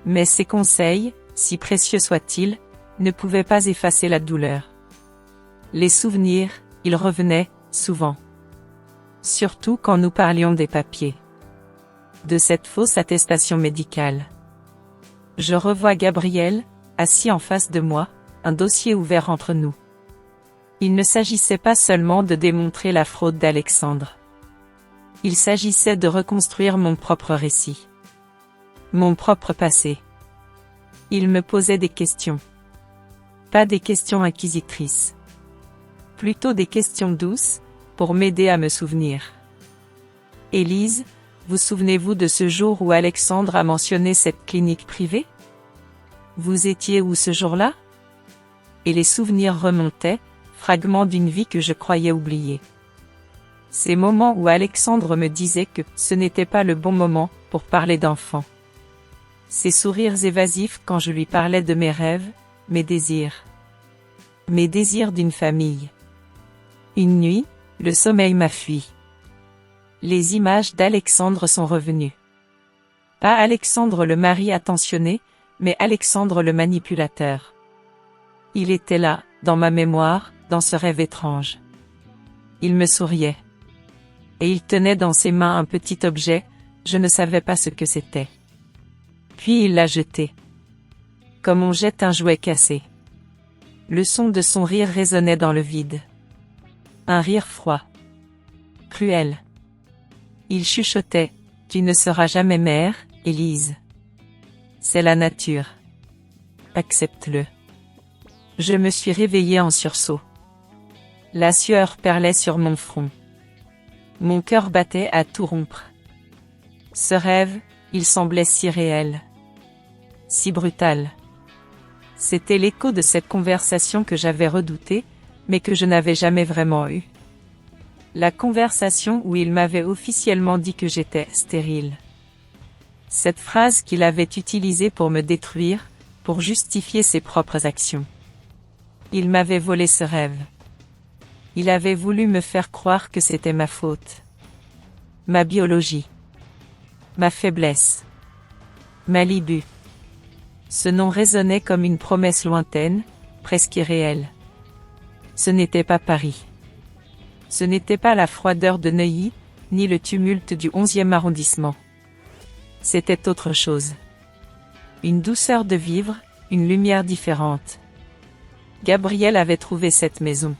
Mais ses conseils, si précieux soient-ils, ne pouvaient pas effacer la douleur. Les souvenirs, ils revenaient, souvent. Surtout quand nous parlions des papiers. De cette fausse attestation médicale. Je revois Gabriel, assis en face de moi, un dossier ouvert entre nous. Il ne s'agissait pas seulement de démontrer la fraude d'Alexandre. Il s'agissait de reconstruire mon propre récit. Mon propre passé. Il me posait des questions. Pas des questions inquisitrices. Plutôt des questions douces, pour m'aider à me souvenir. Élise, vous souvenez-vous de ce jour où Alexandre a mentionné cette clinique privée? Vous étiez où ce jour-là? Et les souvenirs remontaient, fragments d'une vie que je croyais oublier. Ces moments où Alexandre me disait que ce n'était pas le bon moment pour parler d'enfants. Ces sourires évasifs quand je lui parlais de mes rêves, mes désirs. Mes désirs d'une famille. Une nuit, le sommeil m'a fui. Les images d'Alexandre sont revenues. Pas Alexandre le mari attentionné, mais Alexandre le manipulateur. Il était là, dans ma mémoire, dans ce rêve étrange. Il me souriait. Et il tenait dans ses mains un petit objet, je ne savais pas ce que c'était. Puis il l'a jeté. Comme on jette un jouet cassé. Le son de son rire résonnait dans le vide. Un rire froid. Cruel. Il chuchotait, « Tu ne seras jamais mère, Élise. C'est la nature. Accepte-le. » Je me suis réveillée en sursaut. La sueur perlait sur mon front. Mon cœur battait à tout rompre. Ce rêve, il semblait si réel. Si brutal. C'était l'écho de cette conversation que j'avais redoutée, mais que je n'avais jamais vraiment eue. La conversation où il m'avait officiellement dit que j'étais stérile. Cette phrase qu'il avait utilisée pour me détruire, pour justifier ses propres actions. Il m'avait volé ce rêve. Il avait voulu me faire croire que c'était ma faute. Ma biologie. Ma faiblesse. Malibu. Ce nom résonnait comme une promesse lointaine, presque irréelle. Ce n'était pas Paris. Ce n'était pas la froideur de Neuilly, ni le tumulte du 11e arrondissement. C'était autre chose. Une douceur de vivre, une lumière différente. Gabriel avait trouvé cette maison.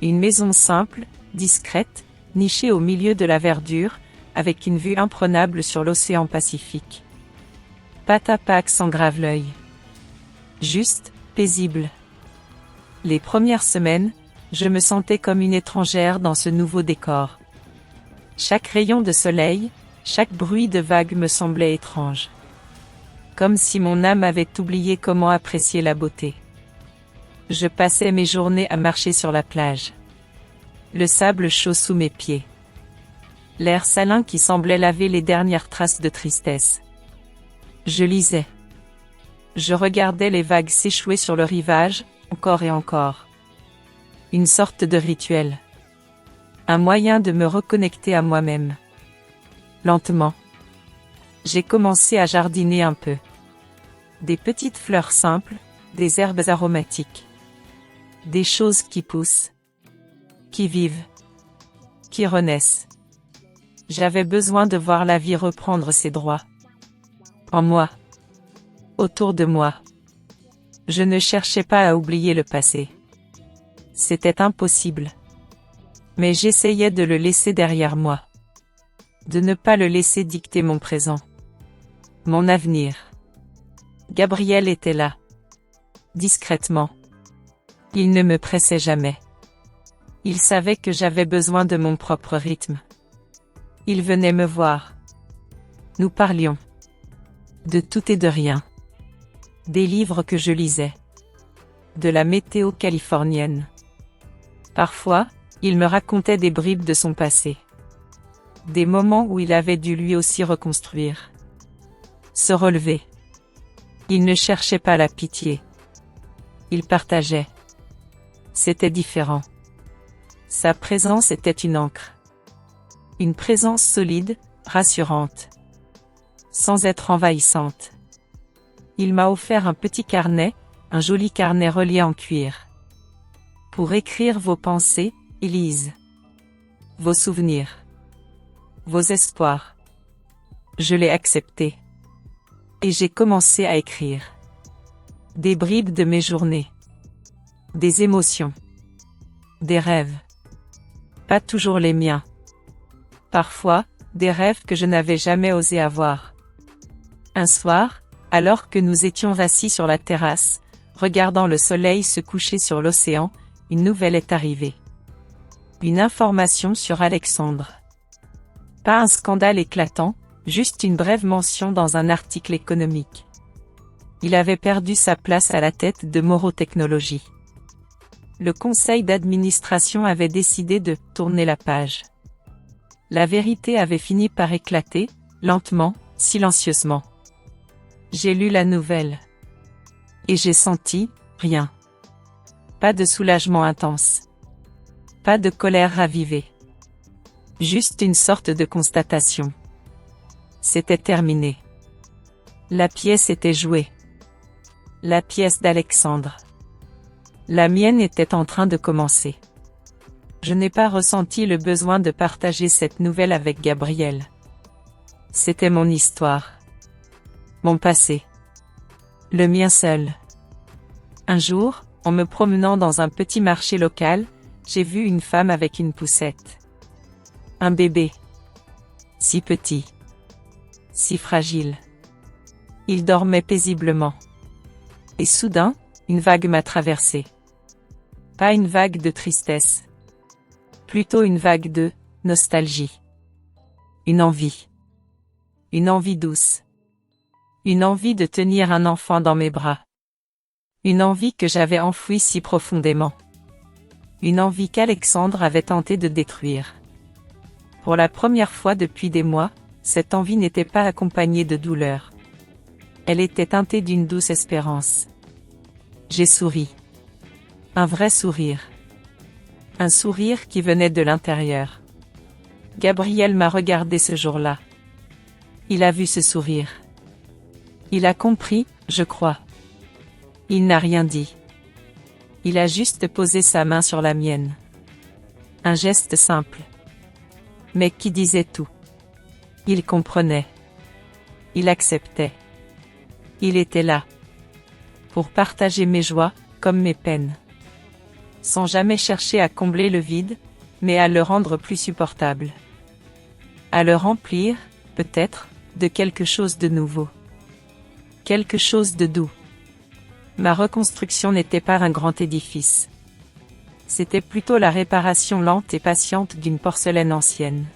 Une maison simple, discrète, nichée au milieu de la verdure, avec une vue imprenable sur l'océan Pacifique. Patapac s'engrave l'œil. Juste, paisible. Les premières semaines, je me sentais comme une étrangère dans ce nouveau décor. Chaque rayon de soleil, chaque bruit de vagues me semblait étrange. Comme si mon âme avait oublié comment apprécier la beauté. Je passais mes journées à marcher sur la plage. Le sable chaud sous mes pieds. L'air salin qui semblait laver les dernières traces de tristesse. Je lisais. Je regardais les vagues s'échouer sur le rivage, encore et encore. Une sorte de rituel. Un moyen de me reconnecter à moi-même. Lentement. J'ai commencé à jardiner un peu. Des petites fleurs simples, des herbes aromatiques. Des choses qui poussent. Qui vivent. Qui renaissent. J'avais besoin de voir la vie reprendre ses droits. En moi. Autour de moi. Je ne cherchais pas à oublier le passé. C'était impossible. Mais j'essayais de le laisser derrière moi. De ne pas le laisser dicter mon présent. Mon avenir. Gabriel était là. Discrètement. Il ne me pressait jamais. Il savait que j'avais besoin de mon propre rythme. Il venait me voir. Nous parlions. De tout et de rien. Des livres que je lisais. De la météo californienne. Parfois, il me racontait des bribes de son passé. Des moments où il avait dû lui aussi reconstruire. Se relever. Il ne cherchait pas la pitié. Il partageait. C'était différent. Sa présence était une encre. Une présence solide, rassurante. Sans être envahissante. Il m'a offert un petit carnet, un joli carnet relié en cuir. Pour écrire vos pensées, Élise. Vos souvenirs. Vos espoirs. Je l'ai accepté. Et j'ai commencé à écrire. Des bribes de mes journées. Des émotions. Des rêves. Pas toujours les miens. Parfois, des rêves que je n'avais jamais osé avoir. Un soir, alors que nous étions assis sur la terrasse, regardant le soleil se coucher sur l'océan, une nouvelle est arrivée. Une information sur Alexandre. Pas un scandale éclatant, juste une brève mention dans un article économique. Il avait perdu sa place à la tête de Morrow Technologies. Le conseil d'administration avait décidé de tourner la page. La vérité avait fini par éclater, lentement, silencieusement. J'ai lu la nouvelle. Et j'ai senti, rien. Pas de soulagement intense. Pas de colère ravivée. Juste une sorte de constatation. C'était terminé. La pièce était jouée. La pièce d'Alexandre. La mienne était en train de commencer. Je n'ai pas ressenti le besoin de partager cette nouvelle avec Gabriel. C'était mon histoire. Mon passé. Le mien seul. Un jour, en me promenant dans un petit marché local, j'ai vu une femme avec une poussette. Un bébé. Si petit. Si fragile. Il dormait paisiblement. Et soudain, une vague m'a traversé. Pas une vague de tristesse. Plutôt une vague de nostalgie. Une envie. Une envie douce. Une envie de tenir un enfant dans mes bras. Une envie que j'avais enfouie si profondément. Une envie qu'Alexandre avait tenté de détruire. Pour la première fois depuis des mois, cette envie n'était pas accompagnée de douleur. Elle était teintée d'une douce espérance. J'ai souri. Un vrai sourire. Un sourire qui venait de l'intérieur. Gabriel m'a regardé ce jour-là. Il a vu ce sourire. Il a compris, je crois. Il n'a rien dit. Il a juste posé sa main sur la mienne. Un geste simple. Mais qui disait tout. Il comprenait. Il acceptait. Il était là. Pour partager mes joies, comme mes peines. Sans jamais chercher à combler le vide, mais à le rendre plus supportable. À le remplir, peut-être, de quelque chose de nouveau. Quelque chose de doux. Ma reconstruction n'était pas un grand édifice. C'était plutôt la réparation lente et patiente d'une porcelaine ancienne.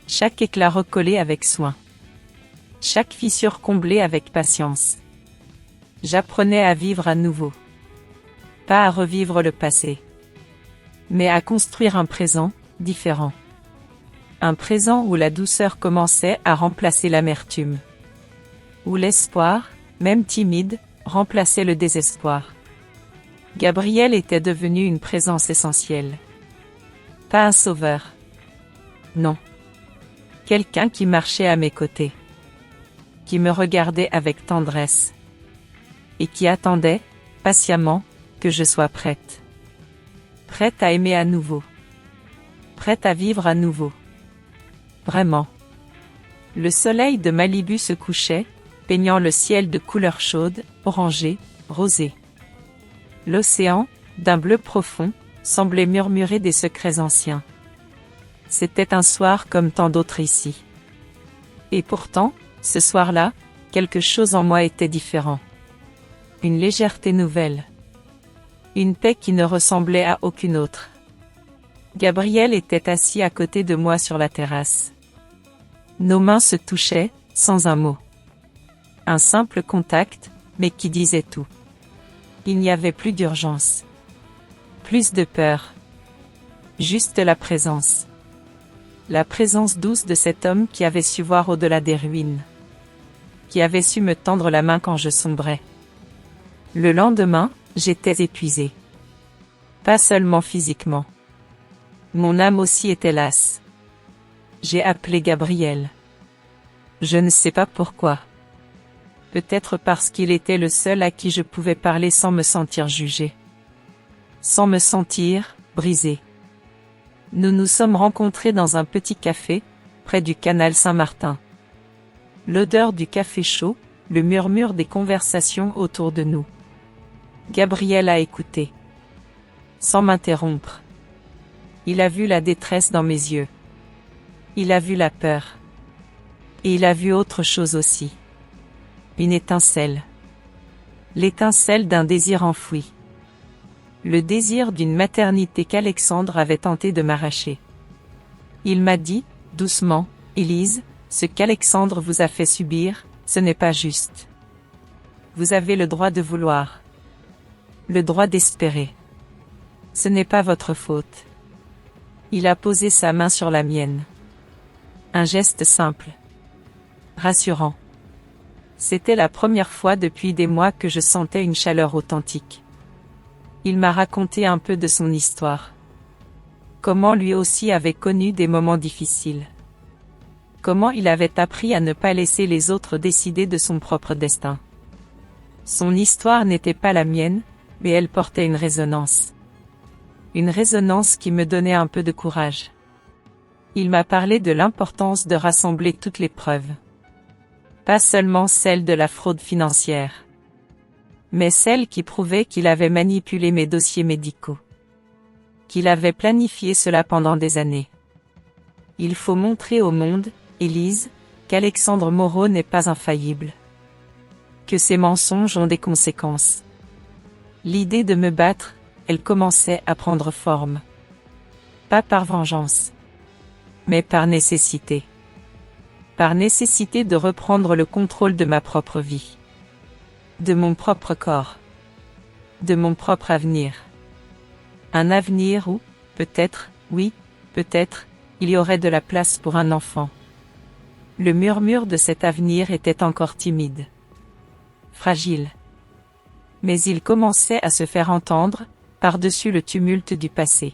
Chaque éclat recollé avec soin. Chaque fissure comblée avec patience. J'apprenais à vivre à nouveau. Pas à revivre le passé. Mais à construire un présent, différent. Un présent où la douceur commençait à remplacer l'amertume. Où l'espoir, même timide, remplaçait le désespoir. Gabriel était devenu une présence essentielle. Pas un sauveur. Non. Quelqu'un qui marchait à mes côtés. Qui me regardait avec tendresse. Et qui attendait, patiemment, que je sois prête. Prête à aimer à nouveau. Prête à vivre à nouveau. Vraiment. Le soleil de Malibu se couchait, peignant le ciel de couleurs chaudes, orangées, rosées. L'océan, d'un bleu profond, semblait murmurer des secrets anciens. C'était un soir comme tant d'autres ici. Et pourtant, ce soir-là, quelque chose en moi était différent. Une légèreté nouvelle. Une paix qui ne ressemblait à aucune autre. Gabriel était assis à côté de moi sur la terrasse. Nos mains se touchaient, sans un mot. Un simple contact, mais qui disait tout. Il n'y avait plus d'urgence. Plus de peur. Juste la présence. La présence douce de cet homme qui avait su voir au-delà des ruines. Qui avait su me tendre la main quand je sombrais. Le lendemain, j'étais épuisée. Pas seulement physiquement. Mon âme aussi était lasse. J'ai appelé Gabriel. Je ne sais pas pourquoi. Peut-être parce qu'il était le seul à qui je pouvais parler sans me sentir jugé. Sans me sentir brisé. Nous nous sommes rencontrés dans un petit café, près du canal Saint-Martin. L'odeur du café chaud, le murmure des conversations autour de nous. Gabriel a écouté. Sans m'interrompre. Il a vu la détresse dans mes yeux. Il a vu la peur. Et il a vu autre chose aussi. Une étincelle. L'étincelle d'un désir enfoui. Le désir d'une maternité qu'Alexandre avait tenté de m'arracher. Il m'a dit, doucement, Élise, ce qu'Alexandre vous a fait subir, ce n'est pas juste. Vous avez le droit de vouloir. Le droit d'espérer. Ce n'est pas votre faute. Il a posé sa main sur la mienne. Un geste simple. Rassurant. C'était la première fois depuis des mois que je sentais une chaleur authentique. Il m'a raconté un peu de son histoire. Comment lui aussi avait connu des moments difficiles. Comment il avait appris à ne pas laisser les autres décider de son propre destin. Son histoire n'était pas la mienne, mais elle portait une résonance. Une résonance qui me donnait un peu de courage. Il m'a parlé de l'importance de rassembler toutes les preuves. Pas seulement celles de la fraude financière. Mais celles qui prouvaient qu'il avait manipulé mes dossiers médicaux. Qu'il avait planifié cela pendant des années. Il faut montrer au monde, Élise, qu'Alexandre Moreau n'est pas infaillible. Que ses mensonges ont des conséquences. L'idée de me battre, elle commençait à prendre forme. Pas par vengeance. Mais par nécessité. Par nécessité de reprendre le contrôle de ma propre vie. De mon propre corps. De mon propre avenir. Un avenir où, peut-être, oui, peut-être, il y aurait de la place pour un enfant. Le murmure de cet avenir était encore timide. Fragile. Mais il commençait à se faire entendre, par-dessus le tumulte du passé.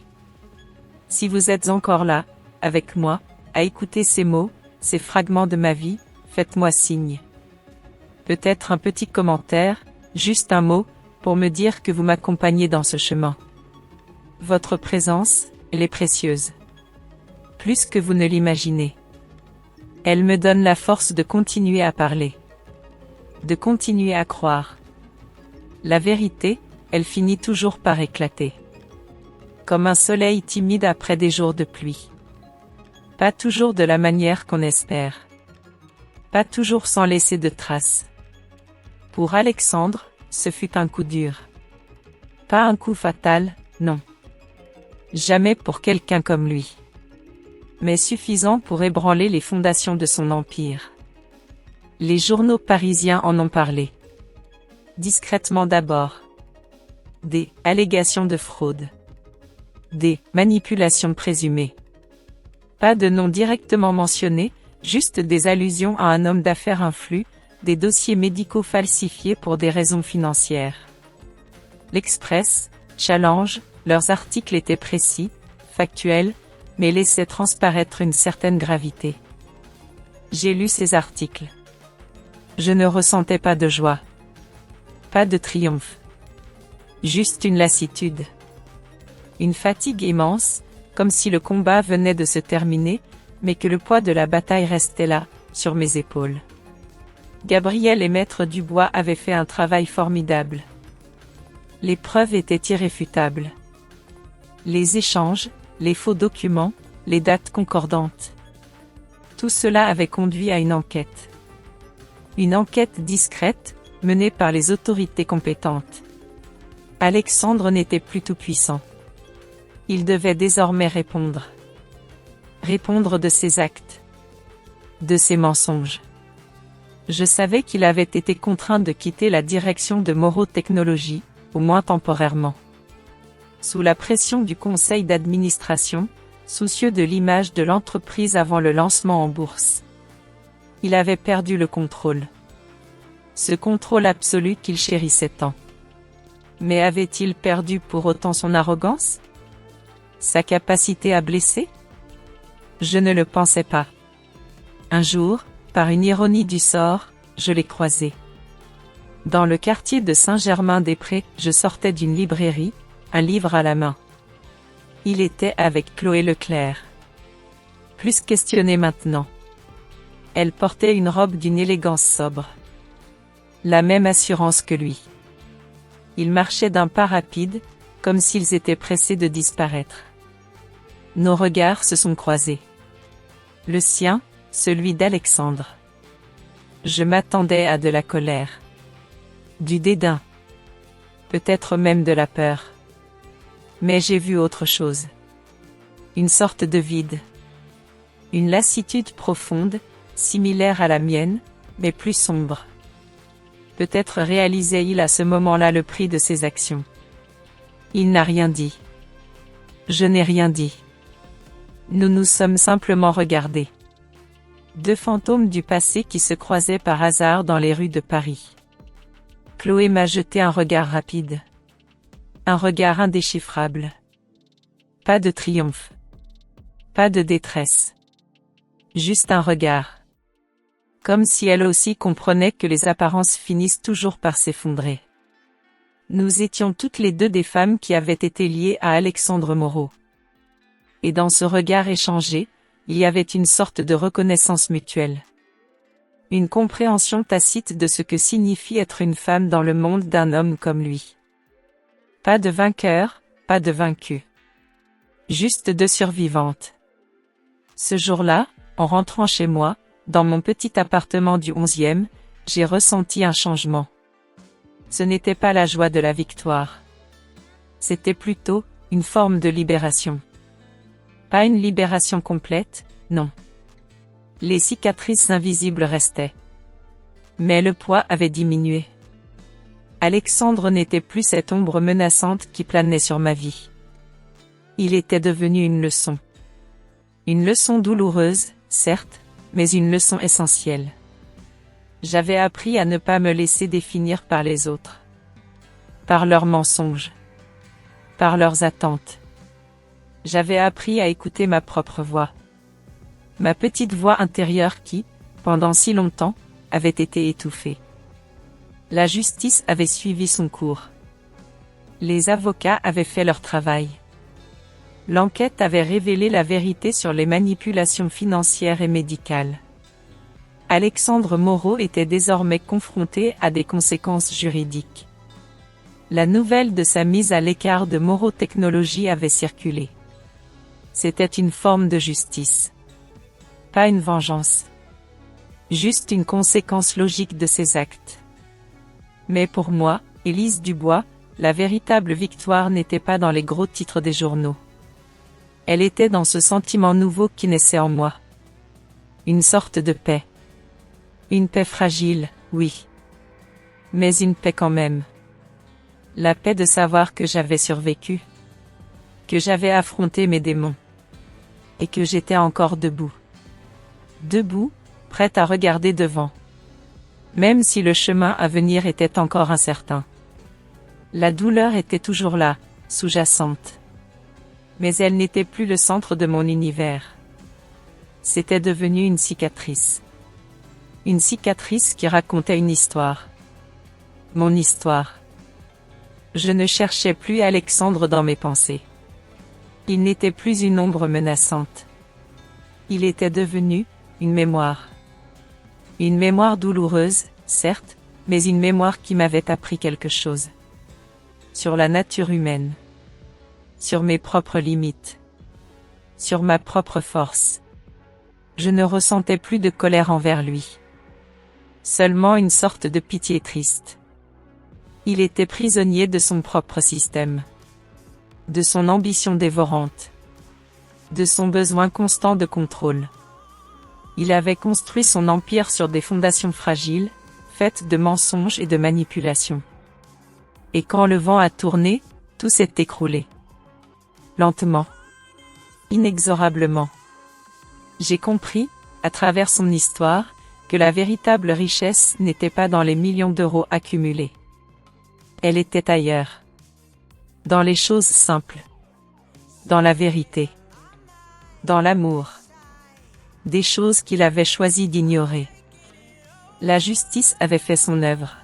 Si vous êtes encore là, avec moi, à écouter ces mots, ces fragments de ma vie, faites-moi signe. Peut-être un petit commentaire, juste un mot, pour me dire que vous m'accompagnez dans ce chemin. Votre présence, elle est précieuse. Plus que vous ne l'imaginez. Elle me donne la force de continuer à parler. De continuer à croire. La vérité, elle finit toujours par éclater. Comme un soleil timide après des jours de pluie. Pas toujours de la manière qu'on espère. Pas toujours sans laisser de traces. Pour Alexandre, ce fut un coup dur. Pas un coup fatal, non. Jamais pour quelqu'un comme lui. Mais suffisant pour ébranler les fondations de son empire. Les journaux parisiens en ont parlé. Discrètement d'abord. Des allégations de fraude. Des manipulations présumées. Pas de nom directement mentionné, juste des allusions à un homme d'affaires influent, des dossiers médicaux falsifiés pour des raisons financières. L'Express, Challenge, leurs articles étaient précis, factuels, mais laissaient transparaître une certaine gravité. J'ai lu ces articles. Je ne ressentais pas de joie. Pas de triomphe. Juste une lassitude. Une fatigue immense, comme si le combat venait de se terminer, mais que le poids de la bataille restait là, sur mes épaules. Gabriel et Maître Dubois avaient fait un travail formidable. Les preuves étaient irréfutables. Les échanges, les faux documents, les dates concordantes. Tout cela avait conduit à une enquête. Une enquête discrète, menée par les autorités compétentes. Alexandre n'était plus tout puissant. Il devait désormais répondre. Répondre de ses actes. De ses mensonges. Je savais qu'il avait été contraint de quitter la direction de Moreau Technologies, au moins temporairement. Sous la pression du conseil d'administration, soucieux de l'image de l'entreprise avant le lancement en bourse. Il avait perdu le contrôle. Ce contrôle absolu qu'il chérissait tant. Mais avait-il perdu pour autant son arrogance? Sa capacité à blesser? Je ne le pensais pas. Un jour, par une ironie du sort, je l'ai croisé. Dans le quartier de Saint-Germain-des-Prés, je sortais d'une librairie, un livre à la main. Il était avec Chloé Leclerc. Plus questionnée maintenant. Elle portait une robe d'une élégance sobre. La même assurance que lui. Ils marchaient d'un pas rapide, comme s'ils étaient pressés de disparaître. Nos regards se sont croisés. Le sien, celui d'Alexandre. Je m'attendais à de la colère. Du dédain. Peut-être même de la peur. Mais j'ai vu autre chose. Une sorte de vide. Une lassitude profonde, similaire à la mienne, mais plus sombre. Peut-être réalisait-il à ce moment-là le prix de ses actions. Il n'a rien dit. Je n'ai rien dit. Nous nous sommes simplement regardés. Deux fantômes du passé qui se croisaient par hasard dans les rues de Paris. Chloé m'a jeté un regard rapide. Un regard indéchiffrable. Pas de triomphe. Pas de détresse. Juste un regard. Comme si elle aussi comprenait que les apparences finissent toujours par s'effondrer. Nous étions toutes les deux des femmes qui avaient été liées à Alexandre Moreau. Et dans ce regard échangé, il y avait une sorte de reconnaissance mutuelle. Une compréhension tacite de ce que signifie être une femme dans le monde d'un homme comme lui. Pas de vainqueur, pas de vaincu. Juste deux survivantes. Ce jour-là, en rentrant chez moi, dans mon petit appartement du 11e, j'ai ressenti un changement. Ce n'était pas la joie de la victoire. C'était plutôt une forme de libération. Pas une libération complète, non. Les cicatrices invisibles restaient. Mais le poids avait diminué. Alexandre n'était plus cette ombre menaçante qui planait sur ma vie. Il était devenu une leçon. Une leçon douloureuse, certes, mais une leçon essentielle. J'avais appris à ne pas me laisser définir par les autres. Par leurs mensonges. Par leurs attentes. J'avais appris à écouter ma propre voix. Ma petite voix intérieure qui, pendant si longtemps, avait été étouffée. La justice avait suivi son cours. Les avocats avaient fait leur travail. L'enquête avait révélé la vérité sur les manipulations financières et médicales. Alexandre Moreau était désormais confronté à des conséquences juridiques. La nouvelle de sa mise à l'écart de Moreau Technologies avait circulé. C'était une forme de justice. Pas une vengeance. Juste une conséquence logique de ses actes. Mais pour moi, Élise Dubois, la véritable victoire n'était pas dans les gros titres des journaux. Elle était dans ce sentiment nouveau qui naissait en moi. Une sorte de paix. Une paix fragile, oui. Mais une paix quand même. La paix de savoir que j'avais survécu. Que j'avais affronté mes démons. Et que j'étais encore debout. Debout, prête à regarder devant. Même si le chemin à venir était encore incertain. La douleur était toujours là, sous-jacente. Mais elle n'était plus le centre de mon univers. C'était devenu une cicatrice. Une cicatrice qui racontait une histoire. Mon histoire. Je ne cherchais plus Alexandre dans mes pensées. Il n'était plus une ombre menaçante. Il était devenu une mémoire. Une mémoire douloureuse, certes, mais une mémoire qui m'avait appris quelque chose. Sur la nature humaine. Sur mes propres limites. Sur ma propre force. Je ne ressentais plus de colère envers lui. Seulement une sorte de pitié triste. Il était prisonnier de son propre système. De son ambition dévorante. De son besoin constant de contrôle. Il avait construit son empire sur des fondations fragiles, faites de mensonges et de manipulations. Et quand le vent a tourné, tout s'est écroulé. Lentement. Inexorablement. J'ai compris, à travers son histoire, que la véritable richesse n'était pas dans les millions d'euros accumulés. Elle était ailleurs. Dans les choses simples. Dans la vérité. Dans l'amour. des choses qu'il avait choisi d'ignorer. La justice avait fait son œuvre.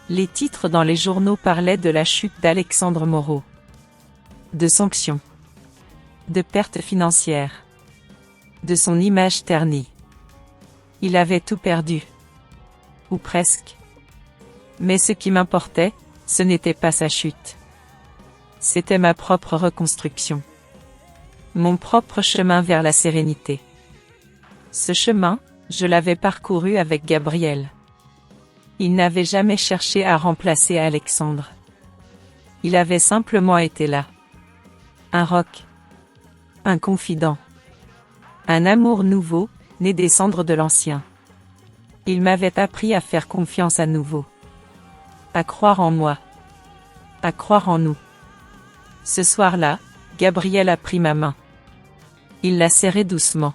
Les titres dans les journaux parlaient de la chute d'Alexandre Moreau, de sanctions, de pertes financières, de son image ternie. Il avait tout perdu. Ou presque. Mais ce qui m'importait, ce n'était pas sa chute. C'était ma propre reconstruction. Mon propre chemin vers la sérénité. Ce chemin, je l'avais parcouru avec Gabriel. Il n'avait jamais cherché à remplacer Alexandre. Il avait simplement été là. Un roc. Un confident. Un amour nouveau, né des cendres de l'ancien. Il m'avait appris à faire confiance à nouveau. À croire en moi. À croire en nous. Ce soir-là, Gabriel a pris ma main. Il l'a serrée doucement.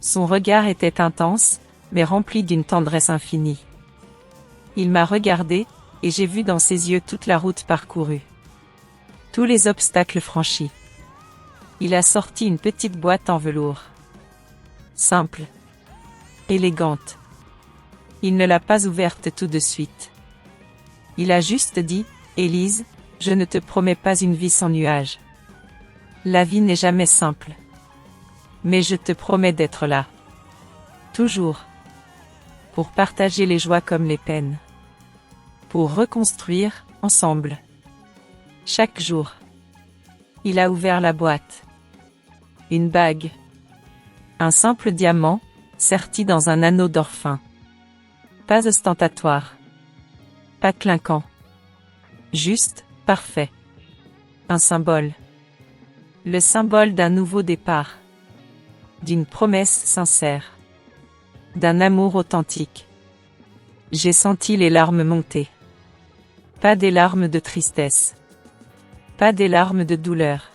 Son regard était intense, mais rempli d'une tendresse infinie. Il m'a regardé, et j'ai vu dans ses yeux toute la route parcourue. Tous les obstacles franchis. Il a sorti une petite boîte en velours. Simple. Élégante. Il ne l'a pas ouverte tout de suite. Il a juste dit, « Élise, je ne te promets pas une vie sans nuages. La vie n'est jamais simple. Mais je te promets d'être là. Toujours. Pour partager les joies comme les peines. Pour reconstruire, ensemble. Chaque jour. » Il a ouvert la boîte. Une bague. Un simple diamant, serti dans un anneau d'or fin. Pas ostentatoire. Pas clinquant. Juste, parfait. Un symbole. Le symbole d'un nouveau départ. D'une promesse sincère. D'un amour authentique. J'ai senti les larmes monter. Pas des larmes de tristesse. Pas des larmes de douleur.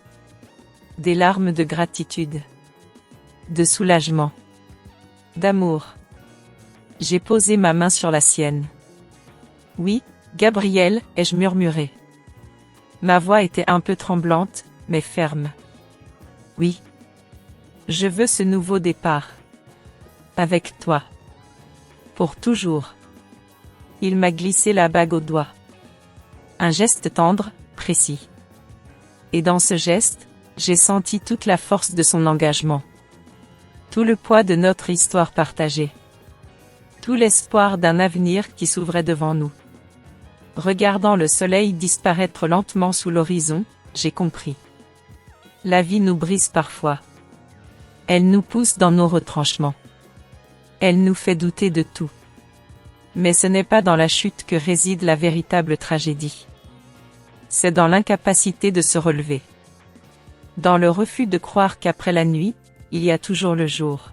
Des larmes de gratitude. De soulagement. D'amour. J'ai posé ma main sur la sienne. Oui, Gabriel, ai-je murmuré. Ma voix était un peu tremblante, mais ferme. Oui. Je veux ce nouveau départ. Avec toi. Pour toujours. Il m'a glissé la bague au doigt. Un geste tendre, précis. Et dans ce geste, j'ai senti toute la force de son engagement. Tout le poids de notre histoire partagée. Tout l'espoir d'un avenir qui s'ouvrait devant nous. Regardant le soleil disparaître lentement sous l'horizon, j'ai compris. La vie nous brise parfois. Elle nous pousse dans nos retranchements. Elle nous fait douter de tout. Mais ce n'est pas dans la chute que réside la véritable tragédie. C'est dans l'incapacité de se relever. Dans le refus de croire qu'après la nuit, il y a toujours le jour.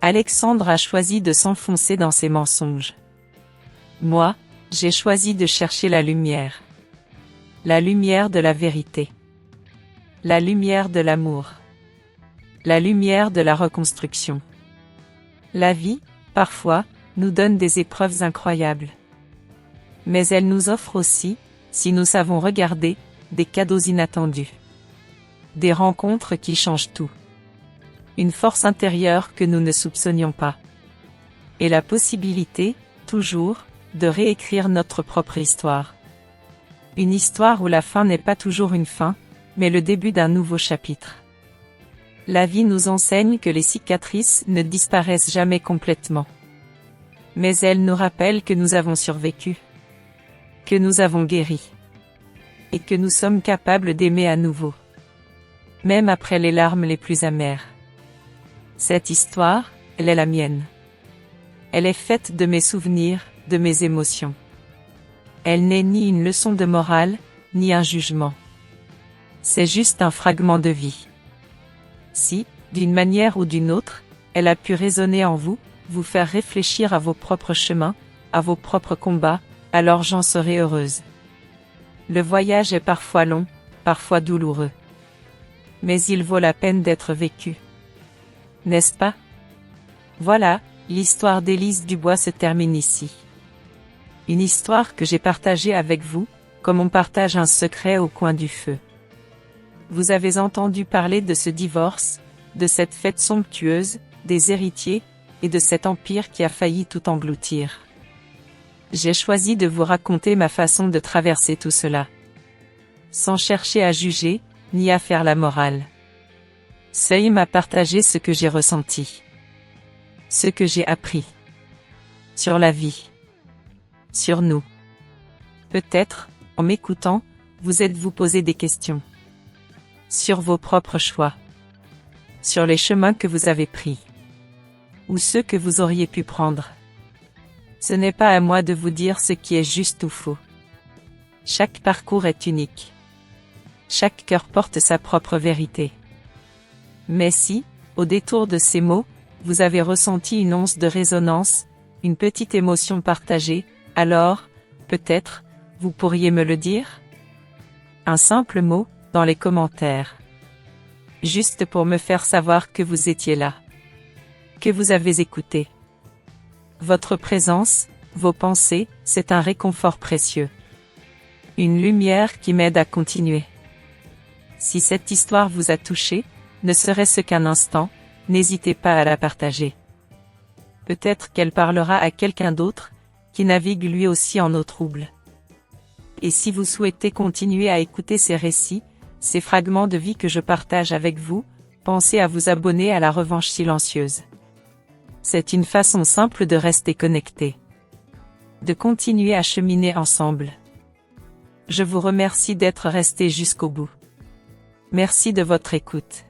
Alexandre a choisi de s'enfoncer dans ses mensonges. Moi, j'ai choisi de chercher la lumière. La lumière de la vérité. La lumière de l'amour. La lumière de la reconstruction. La vie, parfois, nous donne des épreuves incroyables. Mais elle nous offre aussi, si nous savons regarder, des cadeaux inattendus. Des rencontres qui changent tout. Une force intérieure que nous ne soupçonnions pas. Et la possibilité, toujours, de réécrire notre propre histoire. Une histoire où la fin n'est pas toujours une fin, mais le début d'un nouveau chapitre. La vie nous enseigne que les cicatrices ne disparaissent jamais complètement. Mais elle nous rappelle que nous avons survécu. Que nous avons guéri. Et que nous sommes capables d'aimer à nouveau. Même après les larmes les plus amères. Cette histoire, elle est la mienne. Elle est faite de mes souvenirs, de mes émotions. Elle n'est ni une leçon de morale, ni un jugement. C'est juste un fragment de vie. Si, d'une manière ou d'une autre, elle a pu résonner en vous, vous faire réfléchir à vos propres chemins, à vos propres combats, alors j'en serai heureuse. Le voyage est parfois long, parfois douloureux. Mais il vaut la peine d'être vécu. N'est-ce pas? Voilà, l'histoire d'Élise Dubois se termine ici. Une histoire que j'ai partagée avec vous, comme on partage un secret au coin du feu. Vous avez entendu parler de ce divorce, de cette fête somptueuse, des héritiers, et de cet empire qui a failli tout engloutir. J'ai choisi de vous raconter ma façon de traverser tout cela. Sans chercher à juger, ni à faire la morale. Seuil m'a partagé ce que j'ai ressenti. Ce que j'ai appris. Sur la vie. Sur nous. Peut-être, en m'écoutant, vous êtes-vous posé des questions. Sur vos propres choix. Sur les chemins que vous avez pris. Ou ceux que vous auriez pu prendre. Ce n'est pas à moi de vous dire ce qui est juste ou faux. Chaque parcours est unique. Chaque cœur porte sa propre vérité. Mais si, au détour de ces mots, vous avez ressenti une once de résonance, une petite émotion partagée, alors, peut-être, vous pourriez me le dire? Un simple mot, dans les commentaires. Juste pour me faire savoir que vous étiez là. Que vous avez écouté. Votre présence, vos pensées, c'est un réconfort précieux. Une lumière qui m'aide à continuer. Si cette histoire vous a touché, ne serait-ce qu'un instant, n'hésitez pas à la partager. Peut-être qu'elle parlera à quelqu'un d'autre, qui navigue lui aussi en eau trouble. Et si vous souhaitez continuer à écouter ces récits, ces fragments de vie que je partage avec vous, pensez à vous abonner à la Revanche silencieuse. C'est une façon simple de rester connecté. De continuer à cheminer ensemble. Je vous remercie d'être resté jusqu'au bout. Merci de votre écoute.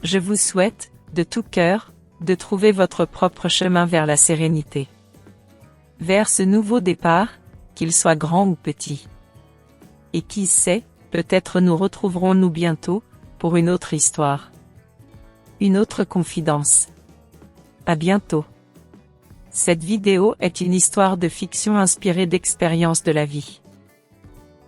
Je vous souhaite, de tout cœur, de trouver votre propre chemin vers la sérénité. Vers ce nouveau départ, qu'il soit grand ou petit. Et qui sait, peut-être nous retrouverons-nous bientôt, pour une autre histoire. Une autre confidence. À bientôt. Cette vidéo est une histoire de fiction inspirée d'expériences de la vie.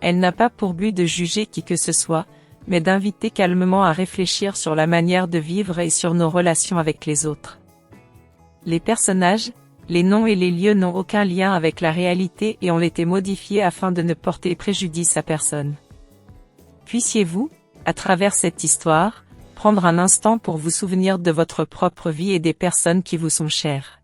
Elle n'a pas pour but de juger qui que ce soit, mais d'inviter calmement à réfléchir sur la manière de vivre et sur nos relations avec les autres. Les personnages, les noms et les lieux n'ont aucun lien avec la réalité et ont été modifiés afin de ne porter préjudice à personne. Puissiez-vous, à travers cette histoire, prendre un instant pour vous souvenir de votre propre vie et des personnes qui vous sont chères.